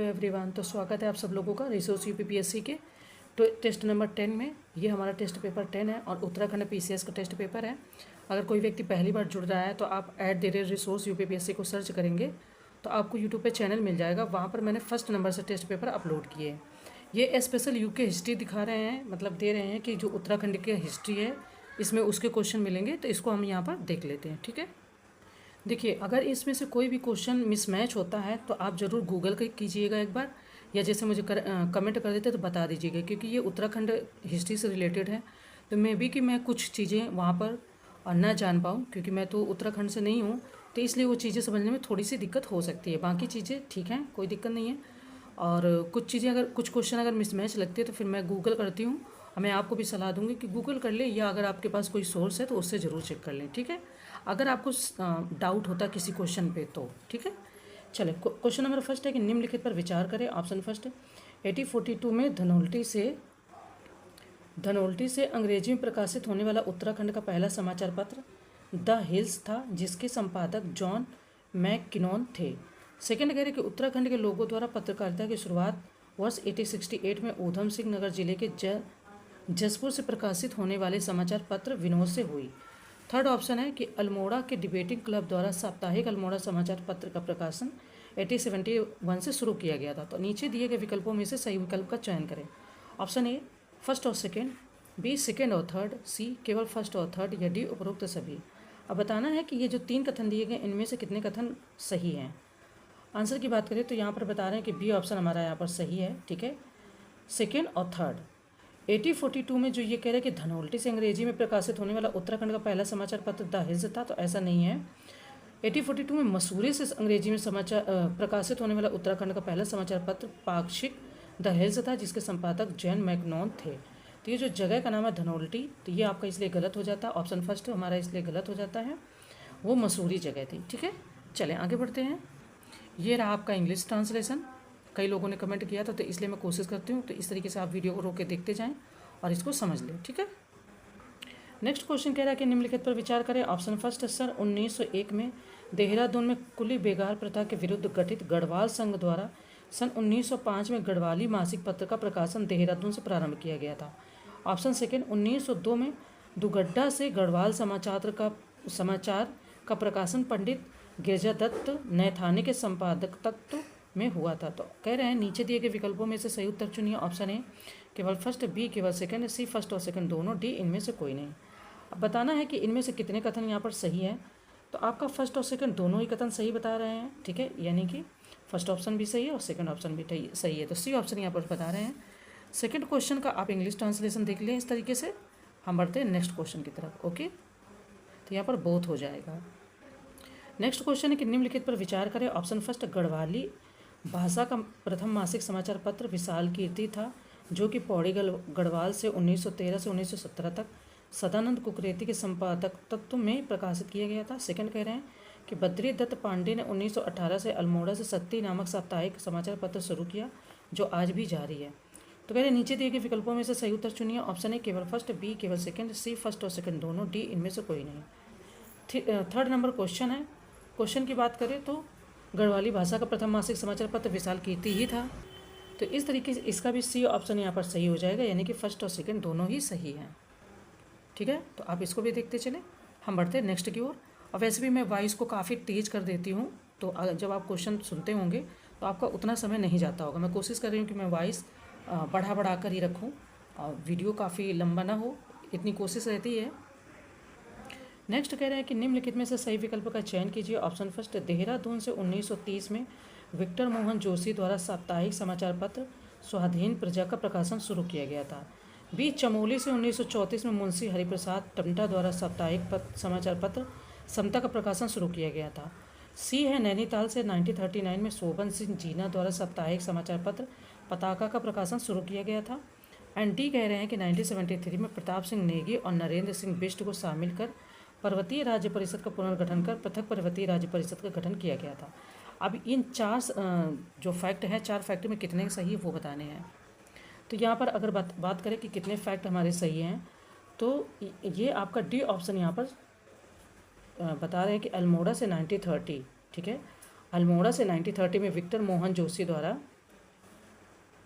Everyone, तो स्वागत है आप सब लोगों का रिसोर्स यूपीपीएससी के तो टेस्ट नंबर 10 में। ये हमारा टेस्ट पेपर 10 है और उत्तराखंड पीसीएस का टेस्ट पेपर है। अगर कोई व्यक्ति पहली बार जुड़ रहा है तो आप @रिसोर्स यूपीपीएससी को सर्च करेंगे तो आपको यूट्यूब पे चैनल मिल जाएगा। वहाँ पर मैंने फर्स्ट नंबर से टेस्ट पेपर अपलोड किए हैं। ये स्पेशल यूके हिस्ट्री दिखा रहे हैं, मतलब दे रहे हैं कि जो उत्तराखंड की हिस्ट्री है इसमें उसके क्वेश्चन मिलेंगे, तो इसको हम यहाँ पर देख लेते हैं। ठीक है, देखिए, अगर इसमें से कोई भी क्वेश्चन मिसमैच होता है तो आप ज़रूर गूगल कीजिएगा एक बार, या जैसे मुझे कमेंट कर देते तो बता दीजिएगा, क्योंकि ये उत्तराखंड हिस्ट्री से रिलेटेड है। तो मे बी कि मैं कुछ चीज़ें वहाँ पर ना जान पाऊँ, क्योंकि मैं तो उत्तराखंड से नहीं हूँ, तो इसलिए वो चीज़ें समझने में थोड़ी सी दिक्कत हो सकती है। बाकी चीज़ें ठीक हैं, कोई दिक्कत नहीं है। और कुछ चीज़ें अगर कुछ क्वेश्चन अगर मिसमैच लगती है तो फिर मैं गूगल करती हूँ, और मैं आपको भी सलाह दूंगी कि गूगल कर ले, या अगर आपके पास कोई सोर्स है तो उससे ज़रूर चेक कर लें। ठीक है, अगर आपको डाउट होता है किसी क्वेश्चन पे तो ठीक है। चले, क्वेश्चन नंबर फर्स्ट है कि निम्नलिखित पर विचार करें। ऑप्शन फर्स्ट, 1842 में धनोल्टी से अंग्रेजी में प्रकाशित होने वाला उत्तराखंड का पहला समाचार पत्र द हिल्स था, जिसके संपादक जॉन मैककिनॉन थे। सेकेंड कह रहे कि उत्तराखंड के लोगों द्वारा पत्रकारिता की शुरुआत वर्ष 1868 में ऊधम सिंह नगर जिले के जसपुर से प्रकाशित होने वाले समाचार पत्र विनोद से हुई। थर्ड ऑप्शन है कि अल्मोड़ा के डिबेटिंग क्लब द्वारा साप्ताहिक अल्मोड़ा समाचार पत्र का प्रकाशन 1871 से शुरू किया गया था। तो नीचे दिए गए विकल्पों में से सही विकल्प का चयन करें। ऑप्शन ए फर्स्ट और सेकेंड, बी सेकेंड और थर्ड, सी केवल फर्स्ट और थर्ड, या डी उपरोक्त सभी। अब बताना है कि ये जो 3 कथन दिए गए इनमें से कितने कथन सही हैं। आंसर की बात करें तो यहाँ पर बता रहे हैं कि बी ऑप्शन हमारा यहाँ पर सही है। ठीक है, सेकेंड और थर्ड। 1842 में जो ये कह रहे हैं कि धनोल्टी से अंग्रेजी में प्रकाशित होने वाला उत्तराखंड का पहला समाचार पत्र द हिल्स था, तो ऐसा नहीं है। 1842 में मसूरी से अंग्रेजी में प्रकाशित होने वाला उत्तराखंड का पहला समाचार पत्र पाक्षिक द हिल्स था, जिसके संपादक जॉन मैकनॉन थे। तो ये जो जगह का नाम है धनोल्टी, तो ये आपका इसलिए गलत हो जाता है। ऑप्शन फर्स्ट हमारा इसलिए गलत हो जाता है, वो मसूरी जगह थी। ठीक है, चलें आगे बढ़ते हैं। ये रहा आपका इंग्लिश ट्रांसलेशन। कई लोगों ने कमेंट किया था, तो इसलिए मैं कोशिश करती हूँ तो इस तरीके से आप वीडियो को रोक के देखते जाएं और इसको समझ लें। ठीक है, नेक्स्ट क्वेश्चन कह रहा है कि निम्नलिखित पर विचार करें। ऑप्शन फर्स्ट, सर 1901 में देहरादून में कुली बेगार प्रथा के विरुद्ध गठित गढ़वाल संघ द्वारा सन 1905 में गढ़वाली मासिक पत्र का प्रकाशन देहरादून से प्रारंभ किया गया था। ऑप्शन सेकेंड, 1902 में दुगड्डा से गढ़वाल समाचार का प्रकाशन पंडित गिरजादत्त नैथानी के संपादकत्व में हुआ था। तो कह रहे हैं नीचे दिए गए विकल्पों में से सही उत्तर चुनिए। ऑप्शन ए केवल फर्स्ट, बी केवल सेकंड, सी फर्स्ट और सेकंड दोनों, डी इनमें से कोई नहीं। अब बताना है कि इनमें से कितने कथन यहाँ पर सही है। तो आपका फर्स्ट और सेकंड दोनों ही कथन सही बता रहे हैं। ठीक है, यानी कि फर्स्ट ऑप्शन भी सही है और सेकंड ऑप्शन भी सही है। तो सी ऑप्शन यहाँ पर बता रहे हैं। सेकंड क्वेश्चन का आप इंग्लिश ट्रांसलेशन देख लें इस तरीके से। हम बढ़ते हैं नेक्स्ट क्वेश्चन की तरफ। ओके, तो यहाँ पर बोथ हो जाएगा। नेक्स्ट क्वेश्चन है कि निम्नलिखित पर विचार करें। ऑप्शन फर्स्ट, गढ़वाली भाषा का प्रथम मासिक समाचार पत्र विशाल कीर्ति था, जो कि पौड़ी गढ़वाल से 1913 से 1917 तक सदानंद कुकरेती के संपादकत्व में प्रकाशित किया गया था। सेकंड कह रहे हैं कि बद्री दत्त पांडे ने 1918 से अल्मोड़ा से सत्ती नामक साप्ताहिक समाचार पत्र शुरू किया, जो आज भी जारी है। तो कह रहे नीचे दिए गए विकल्पों में से सही उत्तर चुनिए। ऑप्शन ए केवल फर्स्ट, बी केवल सेकंड, सी फर्स्ट और सेकंड दोनों, डी इनमें से कोई नहीं। थर्ड नंबर क्वेश्चन है। क्वेश्चन की बात करें तो गढ़वाली भाषा का प्रथम मासिक समाचार पत्र विशाल कीर्ति ही था। तो इस तरीके से इसका भी सी ऑप्शन यहाँ पर सही हो जाएगा, यानी कि फर्स्ट और सेकंड दोनों ही सही हैं। ठीक है, तो आप इसको भी देखते चलें। हम बढ़ते हैं नेक्स्ट की ओर। और वैसे भी मैं वॉइस को काफ़ी तेज़ कर देती हूँ, तो जब आप क्वेश्चन सुनते होंगे तो आपका उतना समय नहीं जाता होगा। मैं कोशिश कर रही हूँ कि मैं वॉइस बढ़ा कर ही रखूँ और वीडियो काफ़ी लंबा ना हो, इतनी कोशिश रहती है। नेक्स्ट कह रहे हैं कि निम्नलिखित में से सही विकल्प का चयन कीजिए। ऑप्शन फर्स्ट, देहरादून से 1930 में विक्टर मोहन जोशी द्वारा साप्ताहिक समाचार पत्र स्वाधीन प्रजा का प्रकाशन शुरू किया गया था। बी, चमोली से 1934 में मुंशी हरिप्रसाद टमटा द्वारा साप्ताहिक समाचार पत्र समता का प्रकाशन शुरू किया गया था। सी है, नैनीताल से 1939 में शोभन सिंह जीना द्वारा साप्ताहिक समाचार पत्र पताका का प्रकाशन शुरू किया गया था। एंड डी कह रहे हैं कि 1973 में प्रताप सिंह नेगी और नरेंद्र सिंह बिष्ट को शामिल कर पर्वतीय राज्य परिषद का पुनर्गठन कर पृथक पर्वतीय राज्य परिषद का गठन किया गया था। अब इन 4 जो फैक्ट है, 4 फैक्ट में कितने सही वो बताने हैं। तो यहाँ पर अगर बात करें कि कितने फैक्ट हमारे सही हैं, तो ये आपका डी ऑप्शन यहाँ पर बता रहे हैं कि अल्मोड़ा से 1930। ठीक है, अल्मोड़ा से 1930 में विक्टर मोहन जोशी द्वारा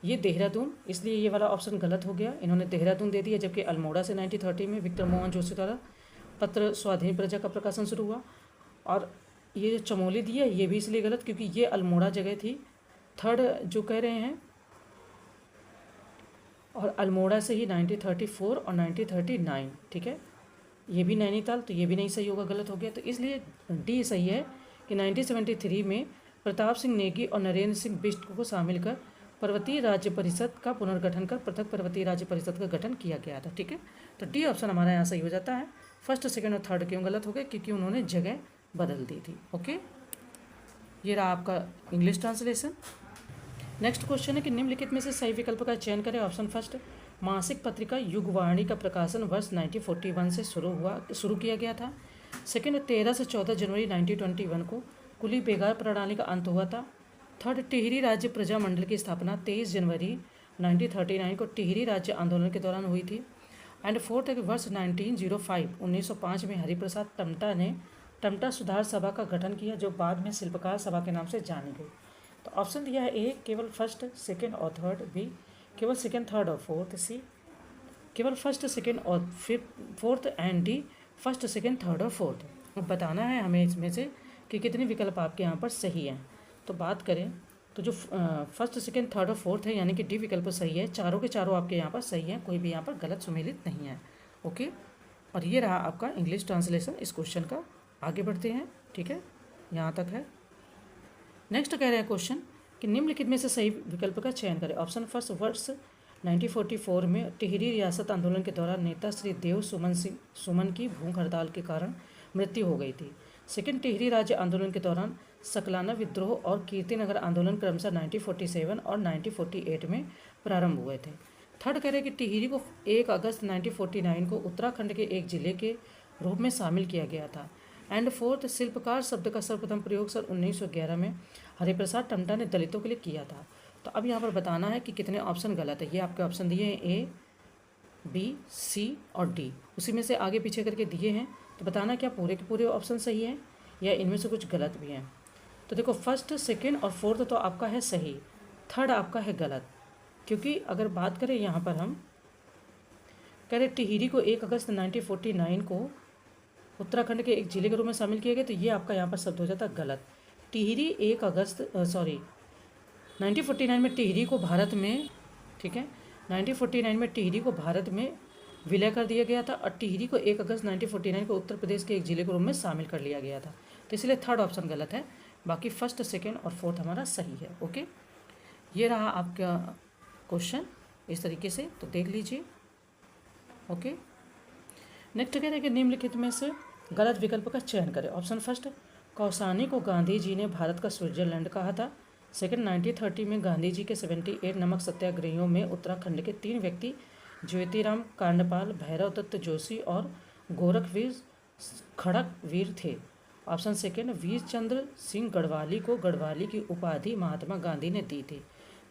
ये देहरादून, इसलिए ये वाला ऑप्शन गलत हो गया, इन्होंने देहरादून दे दिया, जबकि अल्मोड़ा से 1930 में विक्टर मोहन जोशी द्वारा पत्र स्वाधीन प्रजा का प्रकाशन शुरू हुआ। और ये जो चमोली दिया ये भी इसलिए गलत क्योंकि ये अल्मोड़ा जगह थी। थर्ड जो कह रहे हैं, और अल्मोड़ा से ही 1934 और 1939, ठीक है, ये भी नैनीताल, तो ये भी नहीं सही होगा, गलत हो गया। तो इसलिए डी सही है कि 1973 में प्रताप सिंह नेगी और नरेंद्र सिंह बिष्ट को शामिल कर पर्वतीय राज्य परिषद का पुनर्गठन कर पृथक पर्वतीय राज्य परिषद का गठन किया गया था, ठीक है। तो डी ऑप्शन हमारा यहाँ सही हो जाता है। फर्स्ट, सेकंड और थर्ड क्यों गलत हो गए? क्योंकि उन्होंने जगह बदल दी थी। ओके, ये रहा आपका इंग्लिश ट्रांसलेशन। नेक्स्ट क्वेश्चन है कि निम्नलिखित में से सही विकल्प का चयन करें। ऑप्शन फर्स्ट, मासिक पत्रिका युगवाणी का प्रकाशन वर्ष 1941 से शुरू किया गया था। सेकंड, 13 से 14 जनवरी 1921 को कुली बेगार प्रणाली का अंत हुआ था। थर्ड, टिहरी राज्य प्रजा मंडल की स्थापना 23 जनवरी 1939 को टिहरी राज्य आंदोलन के दौरान हुई थी। एंड फोर्थ है कि वर्ष 1905 में हरिप्रसाद टमटा ने टमटा सुधार सभा का गठन किया, जो बाद में शिल्पकार सभा के नाम से जानी गई। तो ऑप्शन दिया है ए केवल फर्स्ट, सेकंड और थर्ड, बी केवल सेकंड, थर्ड और फोर्थ, सी केवल फर्स्ट, सेकंड और fourth, and D first, second, third और फोर्थ। अब बताना है हमें इसमें से कि कितने विकल्प आपके यहाँ पर सही हैं। तो बात करें तो जो फर्स्ट, सेकंड, थर्ड और फोर्थ है यानी कि डी विकल्प सही है, चारों के चारों आपके यहाँ पर सही हैं, कोई भी यहाँ पर गलत सुमेलित नहीं है। ओके, और ये रहा आपका इंग्लिश ट्रांसलेशन इस क्वेश्चन का। आगे बढ़ते हैं, ठीक है, यहाँ तक है। नेक्स्ट कह रहे हैं क्वेश्चन कि निम्नलिखित में से सही विकल्प का चयन करें। ऑप्शन फर्स्ट, वर्ष 1944 में टिहरी रियासत आंदोलन के दौरान नेता श्री देव सुमन की भूख हड़ताल के कारण मृत्यु हो गई थी। सेकंड, टिहरी राज्य आंदोलन के दौरान सकलाना विद्रोह और कीर्तिनगर आंदोलन क्रमशः 1947 और 1948 में प्रारंभ हुए थे। थर्ड कह रहे हैं कि टिहरी को 1 अगस्त 1949 को उत्तराखंड के एक जिले के रूप में शामिल किया गया था। एंड फोर्थ, शिल्पकार शब्द का सर्वप्रथम प्रयोग सन 1911 में हरिप्रसाद टमटा ने दलितों के लिए किया था। तो अब यहाँ पर बताना है कि कितने ऑप्शन गलत है। ये आपके ऑप्शन दिए हैं ए, बी, सी और डी, उसी में से आगे पीछे करके दिए हैं। तो बताना क्या पूरे के पूरे ऑप्शन सही हैं या इनमें से कुछ गलत भी हैं। तो देखो, फर्स्ट, सेकेंड और फोर्थ तो आपका है सही, थर्ड आपका है गलत। क्योंकि अगर बात करें यहाँ पर हम कह रहे टिहरी को 1 अगस्त 1949 को उत्तराखंड के एक जिले के रूप में शामिल किया गया, तो ये आपका यहाँ पर शब्द हो जाता है गलत। टिहरी 1949 में टिहरी को भारत में, ठीक है, 1949 में टिहरी को भारत में विलय कर दिया गया था और टिहरी को 1 अगस्त 1949 को उत्तर प्रदेश के एक जिले के रूप में शामिल कर लिया गया था। तो इसलिए थर्ड ऑप्शन गलत है, बाकी फर्स्ट, सेकेंड और फोर्थ हमारा सही है। ओके, ये रहा आपका क्वेश्चन इस तरीके से, तो देख लीजिए। ओके, नेक्स्ट कह रहे हैं कि निम्नलिखित में से गलत विकल्प का चयन करें। ऑप्शन फर्स्ट, कौसानी को गांधी जी ने भारत का स्विट्जरलैंड कहा था। सेकंड, 1930 में गांधी जी के 78 नमक सत्याग्रहियों में उत्तराखंड के 3 व्यक्ति ज्योतिराम कांडपाल, भैरव दत्त जोशी और गोरखवीर खड़गवीर थे। ऑप्शन सेकंड, वीर चंद्र सिंह गढ़वाली को गढ़वाली की उपाधि महात्मा गांधी ने दी थी।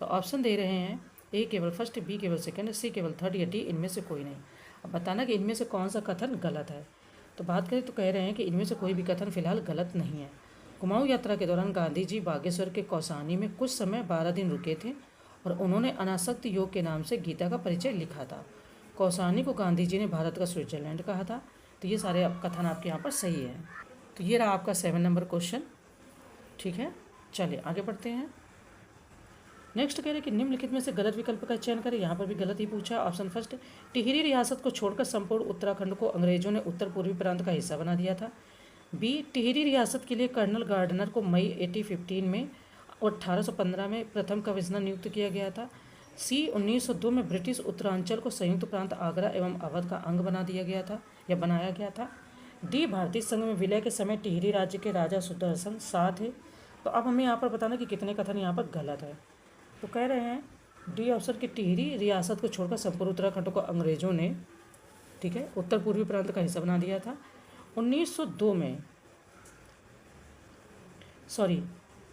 तो ऑप्शन दे रहे हैं ए केवल फर्स्ट, बी केवल सेकंड, सी केवल थर्ड या डी इनमें से कोई नहीं। अब बताना कि इनमें से कौन सा कथन गलत है। तो बात करें तो कह रहे हैं कि इनमें से कोई भी कथन फिलहाल गलत नहीं है। कुमाऊं यात्रा के दौरान गांधी जी बागेश्वर के कौसानी में कुछ समय 12 दिन रुके थे और उन्होंने अनासक्त योग के नाम से गीता का परिचय लिखा था। कौसानी को गांधी जी ने भारत का स्विट्जरलैंड कहा था। तो ये सारे कथन आपके यहाँ पर सही है। तो ये रहा आपका 7 नंबर क्वेश्चन, ठीक है। चलिए आगे बढ़ते हैं। नेक्स्ट कह रहे हैं कि निम्नलिखित में से गलत विकल्प का चयन करें। यहाँ पर भी गलत ही पूछा। ऑप्शन फर्स्ट, टिहरी रियासत को छोड़कर संपूर्ण उत्तराखंड को अंग्रेजों ने उत्तर पूर्वी प्रांत का हिस्सा बना दिया था। बी, टिहरी रियासत के लिए कर्नल गार्डनर को मई 1815 में और 1815 में प्रथम कमिश्नर नियुक्त किया गया था। सी, 1902 में ब्रिटिश उत्तरांचल को संयुक्त प्रांत आगरा एवं अवध का अंग बना दिया गया था या बनाया गया था। डी, भारतीय संघ में विलय के समय टिहरी राज्य के राजा सुदर्शन शाह थे। तो अब हमें यहाँ पर बताना कि कितने कथन यहाँ पर गलत है। तो कह रहे हैं डी ऑप्शन की टिहरी रियासत को छोड़कर संपूर्ण उत्तराखंड को अंग्रेजों ने, ठीक है, उत्तर पूर्वी प्रांत का हिस्सा बना दिया था। 1902 में, सॉरी,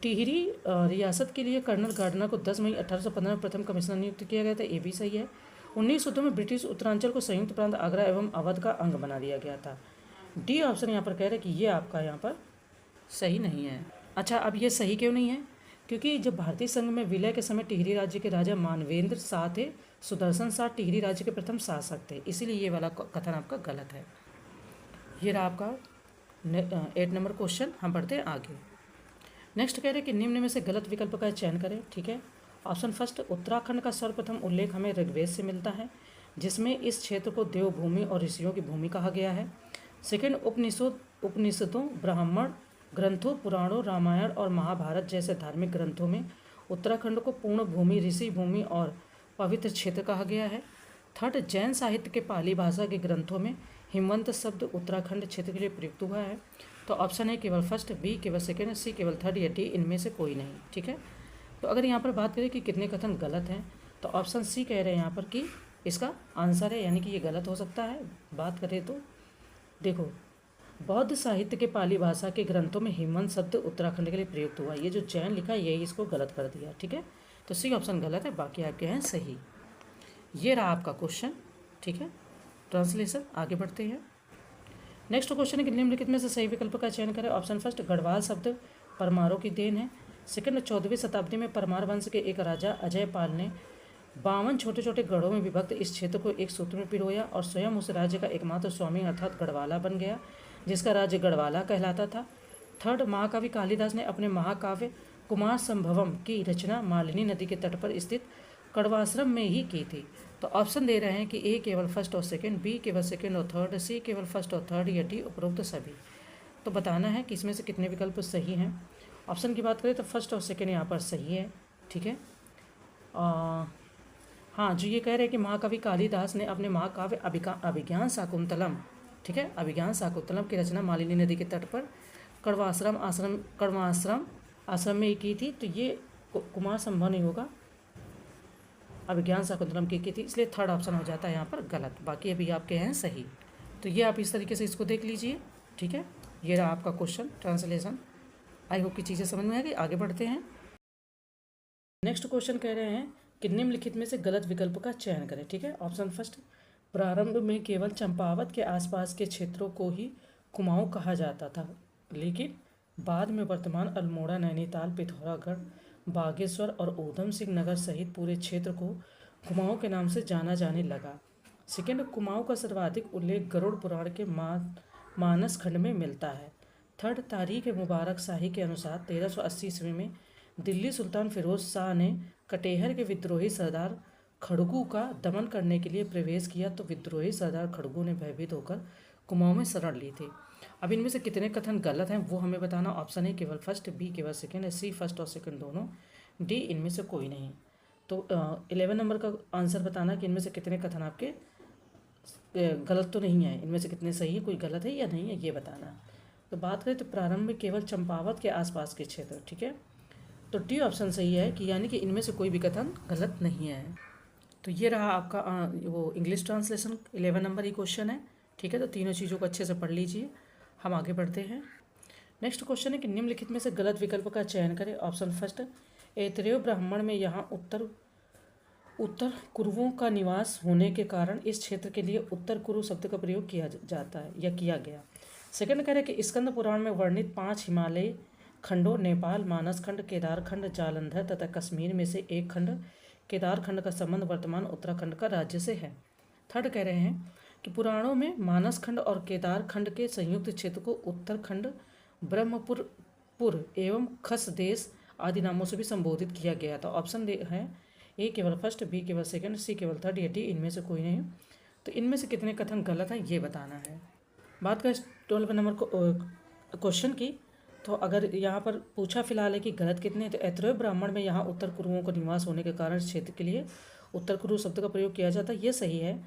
टिहरी रियासत के लिए कर्नल गार्डनर को 10 मई 1815 में प्रथम कमिश्नर नियुक्त किया गया था, ये भी सही है। 1902 में ब्रिटिश उत्तरांचल को संयुक्त प्रांत आगरा एवं अवध का अंग बना दिया गया था। डी ऑप्शन यहाँ पर कह रहे हैं कि ये आपका यहाँ पर सही नहीं है। अच्छा, अब ये सही क्यों नहीं है? क्योंकि जब भारतीय संघ में विलय के समय टिहरी राज्य के राजा मानवेंद्र शाह थे, सुदर्शन शाह टिहरी राज्य के प्रथम शासक थे, इसीलिए ये वाला कथन आपका गलत है। ये रहा आपका 8 नंबर क्वेश्चन। हम बढ़ते हैं आगे। नेक्स्ट कह रहे हैं कि निम्न में से गलत विकल्प का चयन करें। ठीक है, ऑप्शन फर्स्ट, उत्तराखंड का सर्वप्रथम उल्लेख हमें ऋग्वेद से मिलता है, जिसमें इस क्षेत्र को देवभूमि और ऋषियों की भूमि कहा गया है। सेकंड, उपनिषदों, ब्राह्मण ग्रंथों, पुराणों, रामायण और महाभारत जैसे धार्मिक ग्रंथों में उत्तराखंड को पूर्ण भूमि, ऋषि भूमि और पवित्र क्षेत्र कहा गया है। थर्ड, जैन साहित्य के पाली भाषा के ग्रंथों में हिमवंत शब्द उत्तराखंड क्षेत्र के लिए प्रयुक्त हुआ है। तो ऑप्शन है केवल फर्स्ट, बी केवल सेकेंड, सी केवल थर्ड या डी इनमें से कोई नहीं। ठीक है, तो अगर यहाँ पर बात करें कि कितने कथन गलत हैं, तो ऑप्शन सी कह रहे हैं यहाँ पर कि इसका आंसर है, यानी कि ये गलत हो सकता है। बात करें तो देखो, बौद्ध साहित्य के पाली भाषा के ग्रंथों में हिमवंत शब्द उत्तराखंड के लिए प्रयुक्त हुआ। ये जो जैन लिखा है यही इसको गलत कर दिया। ठीक है, तो सी ऑप्शन गलत है, बाकी आपके हैं सही। ये रहा आपका क्वेश्चन। ठीक है, ट्रांसलेशन। आगे बढ़ते हैं। नेक्स्ट क्वेश्चन है कि निम्नलिखित में से सही विकल्प का चयन करें। ऑप्शन फर्स्ट, गढ़वाल शब्द परमारों की देन है। सेकंड, 14वीं शताब्दी में परमार वंश के एक राजा अजय पाल ने 52 छोटे छोटे गढ़ों में विभक्त इस क्षेत्र को एक सूत्र में पिरोया और स्वयं उस राज्य का एकमात्र स्वामी अर्थात गढ़वाला बन गया, जिसका राज्य गढ़वाला कहलाता था। थर्ड, महाकवि कालिदास ने अपने महाकाव्य कुमार संभवम की रचना मालिनी नदी के तट पर स्थित कड़वाश्रम में ही की थी। तो ऑप्शन दे रहे हैं कि ए केवल फर्स्ट और सेकंड, बी केवल सेकंड और थर्ड, सी केवल फर्स्ट और थर्ड या डी उपरोक्त सभी। तो बताना है कि इसमें से कितने विकल्प सही हैं। ऑप्शन की बात करें तो फर्स्ट और सेकंड यहाँ पर सही है। ठीक है, हाँ, जो ये कह रहे हैं कि महाकवि कालिदास ने अपने महाकाव्य अभिज्ञान शाकुंतलम, ठीक है, अभिज्ञान शाकुंतलम की रचना मालिनी नदी के तट पर कड़वाश्रम आश्रम में की थी, तो ये कुमार संभव नहीं होगा, अभिज्ञान शाकुंतलम की थी, इसलिए थर्ड ऑप्शन हो जाता है यहाँ पर गलत। बाकी अभी आपके हैं सही। तो ये आप इस तरीके से इसको देख लीजिए। ठीक है, ये रहा आपका क्वेश्चन ट्रांसलेशन। आई होप की चीज़ें समझ में आ गई। आगे बढ़ते हैं। नेक्स्ट क्वेश्चन कह रहे हैं कि निम्नलिखित में से गलत विकल्प का चयन करें। ठीक है, ऑप्शन फर्स्ट, प्रारंभ में केवल चंपावत के आसपास के क्षेत्रों को ही कुमाऊं कहा जाता था, लेकिन बाद में वर्तमान अल्मोड़ा, नैनीताल, पिथौरागढ़, बागेश्वर और ऊधम सिंह नगर सहित पूरे क्षेत्र को कुमाऊं के नाम से जाना जाने लगा। सेकेंड, कुमाऊं का सर्वाधिक उल्लेख गरुड़ पुराण के मानस खंड में मिलता है। थर्ड, तारीख मुबारक शाही के अनुसार 1380 ईस्वी में दिल्ली सुल्तान फिरोज शाह ने कटेहर के विद्रोही सरदार खड़गू का दमन करने के लिए प्रवेश किया, तो विद्रोही सरदार खड़गू ने भयभीत होकर कुमाऊं में शरण ली थी। अब इनमें से कितने कथन गलत हैं वो हमें बताना। ऑप्शन है केवल फर्स्ट, बी केवल सेकेंड, सी फर्स्ट और सेकेंड दोनों, डी इनमें से कोई नहीं। तो 11 नंबर का आंसर बताना कि इनमें से कितने कथन आपके गलत तो नहीं है, इनमें से कितने सही है, कोई गलत है या नहीं है, ये बताना। तो बात करें तो प्रारंभ में केवल चंपावत के आसपास के क्षेत्र, ठीक है, तो डी ऑप्शन सही है कि यानी कि इनमें से कोई भी कथन गलत नहीं है। तो ये रहा आपका वो इंग्लिश ट्रांसलेशन 11 नंबर ही क्वेश्चन है। ठीक है, तो तीनों चीज़ों को अच्छे से पढ़ लीजिए। हम आगे बढ़ते हैं। नेक्स्ट क्वेश्चन है कि निम्नलिखित में से गलत विकल्प का चयन करें। ऑप्शन फर्स्ट, ऐतरेय ब्राह्मण में यहाँ उत्तर कुरुओं का निवास होने के कारण इस क्षेत्र के लिए उत्तर कुरु शब्द का प्रयोग किया जाता है या किया गया। सेकंड कह रहे हैं कि स्कंद पुराण में वर्णित 5 हिमालय खंडों नेपाल, मानस खंड, केदार खंड, जालंधर तथा कश्मीर में से एक खंड केदार खंड का संबंध वर्तमान उत्तराखंड का राज्य से है। थर्ड कह रहे हैं कि पुराणों में मानस खंड और केदार खंड के संयुक्त क्षेत्र को उत्तरखंड, ब्रह्मपुर एवं खस देश आदि नामों से भी संबोधित किया गया था। ऑप्शन है ए केवल फर्स्ट, बी केवल सेकंड, सी केवल थर्ड या डी इनमें से कोई नहीं। तो इनमें से कितने कथन गलत हैं ये बताना है। बात करें 12 नंबर क्वेश्चन की, तो अगर यहाँ पर पूछा फिलहाल है कि गलत कितने, तो ऐतरेय ब्राह्मण में यहाँ उत्तर कुरुओं का निवास होने के कारण क्षेत्र के लिए उत्तर कुरु शब्द का प्रयोग किया जाता है, ये सही है।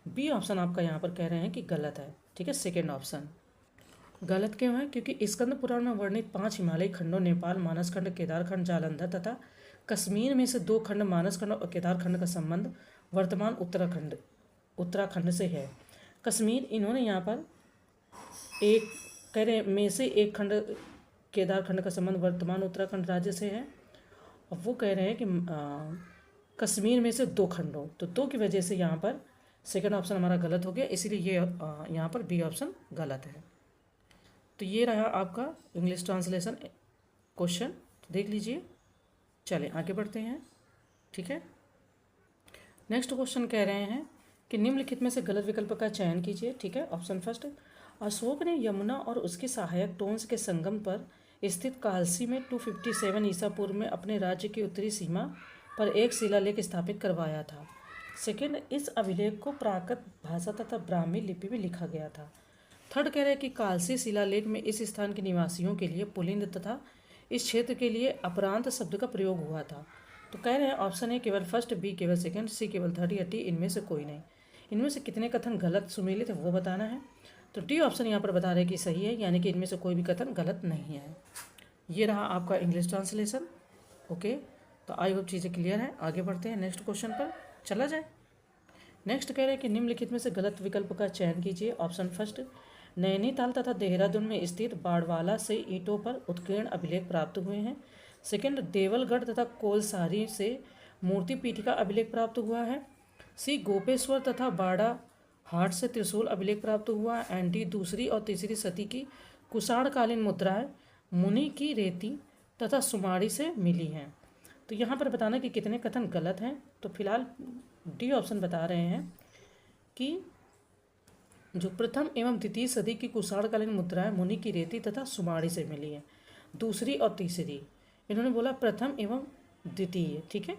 बी ऑप्शन आपका यहाँ पर कह रहे हैं कि गलत है। ठीक है, सेकेंड ऑप्शन गलत क्यों है, क्योंकि स्कंद पुराण में वर्णित 5 हिमालयी खंडों नेपाल, मानस खंड, केदार खंड, जालंधर तथा कश्मीर में से 2 खंड मानस खंड और केदार खंड का संबंध वर्तमान उत्तराखंड से है। कश्मीर इन्होंने यहाँ पर एक कह रहे में से एक खंड केदार खंड का संबंध वर्तमान उत्तराखंड राज्य से है, और वो कह रहे हैं कि कश्मीर में से 2 खंडों, तो 2 की वजह से यहाँ पर सेकंड ऑप्शन हमारा गलत हो गया, इसीलिए ये यहाँ पर बी ऑप्शन गलत है। तो ये रहा आपका इंग्लिश ट्रांसलेशन क्वेश्चन, तो देख लीजिए। चलें आगे बढ़ते हैं। ठीक है, नेक्स्ट क्वेश्चन कह रहे हैं कि निम्नलिखित में से गलत विकल्प का चयन कीजिए। ठीक है, ऑप्शन फर्स्ट, अशोक ने यमुना और उसके सहायक टोन्स के संगम पर स्थित कालसी में 257 ईसा पूर्व में अपने राज्य की उत्तरी सीमा पर एक शिलालेख स्थापित करवाया था। सेकेंड, इस अभिलेख को प्राकृत भाषा तथा ब्राह्मी लिपि में लिखा गया था। थर्ड कह रहे हैं कि कालसी शिलालेख में इस स्थान के निवासियों के लिए पुलिंद तथा इस क्षेत्र के लिए अपरांत शब्द का प्रयोग हुआ था। तो कह रहे हैं ऑप्शन ए केवल फर्स्ट, बी केवल सेकंड, सी केवल थर्ड या डी इनमें से कोई नहीं। इनमें से कितने कथन गलत सुमेलित है वो बताना है। तो डी ऑप्शन यहाँ पर बता रहे हैं कि सही है, यानी कि इनमें से कोई भी कथन गलत नहीं है। ये रहा आपका इंग्लिश ट्रांसलेशन। ओके, तो आई होप चीज़ें क्लियर है। आगे बढ़ते हैं नेक्स्ट क्वेश्चन पर चला जाए। नेक्स्ट कह रहे हैं कि निम्नलिखित में से गलत विकल्प का चयन कीजिए। ऑप्शन फर्स्ट, नैनीताल तथा देहरादून में स्थित बाड़वाला से ईंटों पर उत्कीर्ण अभिलेख प्राप्त हुए हैं। सेकंड, देवलगढ़ तथा कोलसारी से मूर्ति पीठिका अभिलेख प्राप्त हुआ है। सी, गोपेश्वर तथा बाड़ा हाट से त्रिशूल अभिलेख प्राप्त हुआ है। एंड डी, दूसरी और तीसरी सदी की कुषाणकालीन मुद्राएं मुनि की रेती तथा सुमाड़ी से मिली हैं। तो यहाँ पर बताना कि कितने कथन गलत हैं। तो फिलहाल डी ऑप्शन बता रहे हैं कि जो प्रथम एवं द्वितीय सदी की कुषाणकालीन मुद्राएं मुनि की रेती तथा सुमाड़ी से मिली है। दूसरी और तीसरी, इन्होंने बोला प्रथम एवं द्वितीय। ठीक है,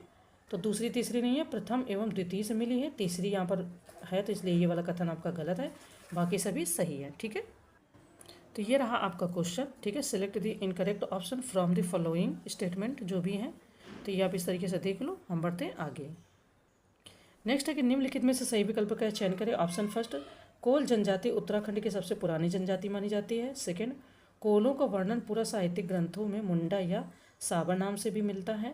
तो दूसरी तीसरी नहीं है, प्रथम एवं द्वितीय से मिली है। तीसरी यहाँ पर है, तो इसलिए ये वाला कथन आपका गलत है, बाकी सभी सही है। ठीक है, तो ये रहा आपका क्वेश्चन। ठीक है, select the incorrect option from the following statement, जो भी हैं तो ये आप इस तरीके से देख लो। हम बढ़ते हैं आगे। नेक्स्ट है कि निम्नलिखित में से सही विकल्प का चयन करें। ऑप्शन फर्स्ट, कोल जनजाति उत्तराखंड की सबसे पुरानी जनजाति मानी जाती है। सेकंड, कोलों का वर्णन पूरा साहित्यिक ग्रंथों में मुंडा या साबर नाम से भी मिलता है।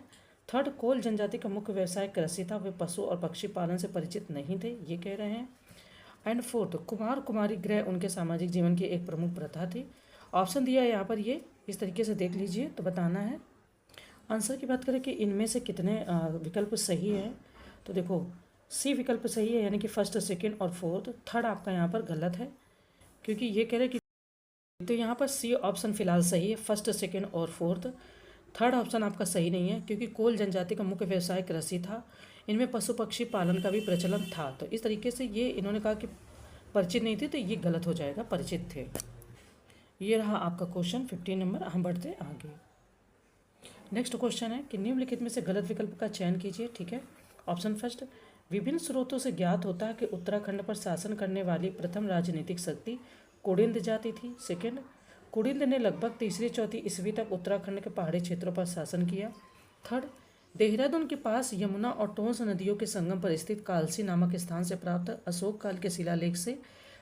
थर्ड, कोल जनजाति का मुख्य व्यवसाय कृषि था, वे पशु और पक्षी पालन से परिचित नहीं थे, ये कह रहे हैं। एंड फोर्थ, कुमार कुमारी गृह उनके सामाजिक जीवन की एक प्रमुख प्रथा थी। ऑप्शन दिया है यहाँ पर, ये इस तरीके से देख लीजिए तो बताना है। आंसर की बात करें कि इनमें से कितने विकल्प सही है, तो देखो सी विकल्प सही है, यानी कि फर्स्ट, सेकंड और फोर्थ। थर्ड आपका यहाँ पर गलत है, क्योंकि ये कह रहे कि तो यहाँ पर सी ऑप्शन फिलहाल सही है, फर्स्ट, सेकंड और फोर्थ। थर्ड ऑप्शन आपका सही नहीं है, क्योंकि कोल जनजाति का मुख्य व्यवसाय कृषि था, इनमें पशु पक्षी पालन का भी प्रचलन था। तो इस तरीके से ये इन्होंने कहा कि परिचित नहीं थे, तो ये गलत हो जाएगा, परिचित थे। ये रहा आपका क्वेश्चन 15 नंबर। हम बढ़ते आगे। नेक्स्ट क्वेश्चन है कि निम्नलिखित में से गलत विकल्प का चयन कीजिए। ठीक है, ऑप्शन फर्स्ट, विभिन्न स्रोतों से ज्ञात होता है कि उत्तराखंड पर शासन करने वाली प्रथम राजनीतिक शक्ति कुड़िंद जाति थी। सेकंड, कुड़िंद ने लगभग तीसरी चौथी ईस्वी तक उत्तराखंड के पहाड़ी क्षेत्रों पर शासन किया। थर्ड, देहरादून के पास यमुना और टोंस नदियों के संगम पर स्थित कालसी नामक स्थान से प्राप्त अशोक काल के शिलालेख से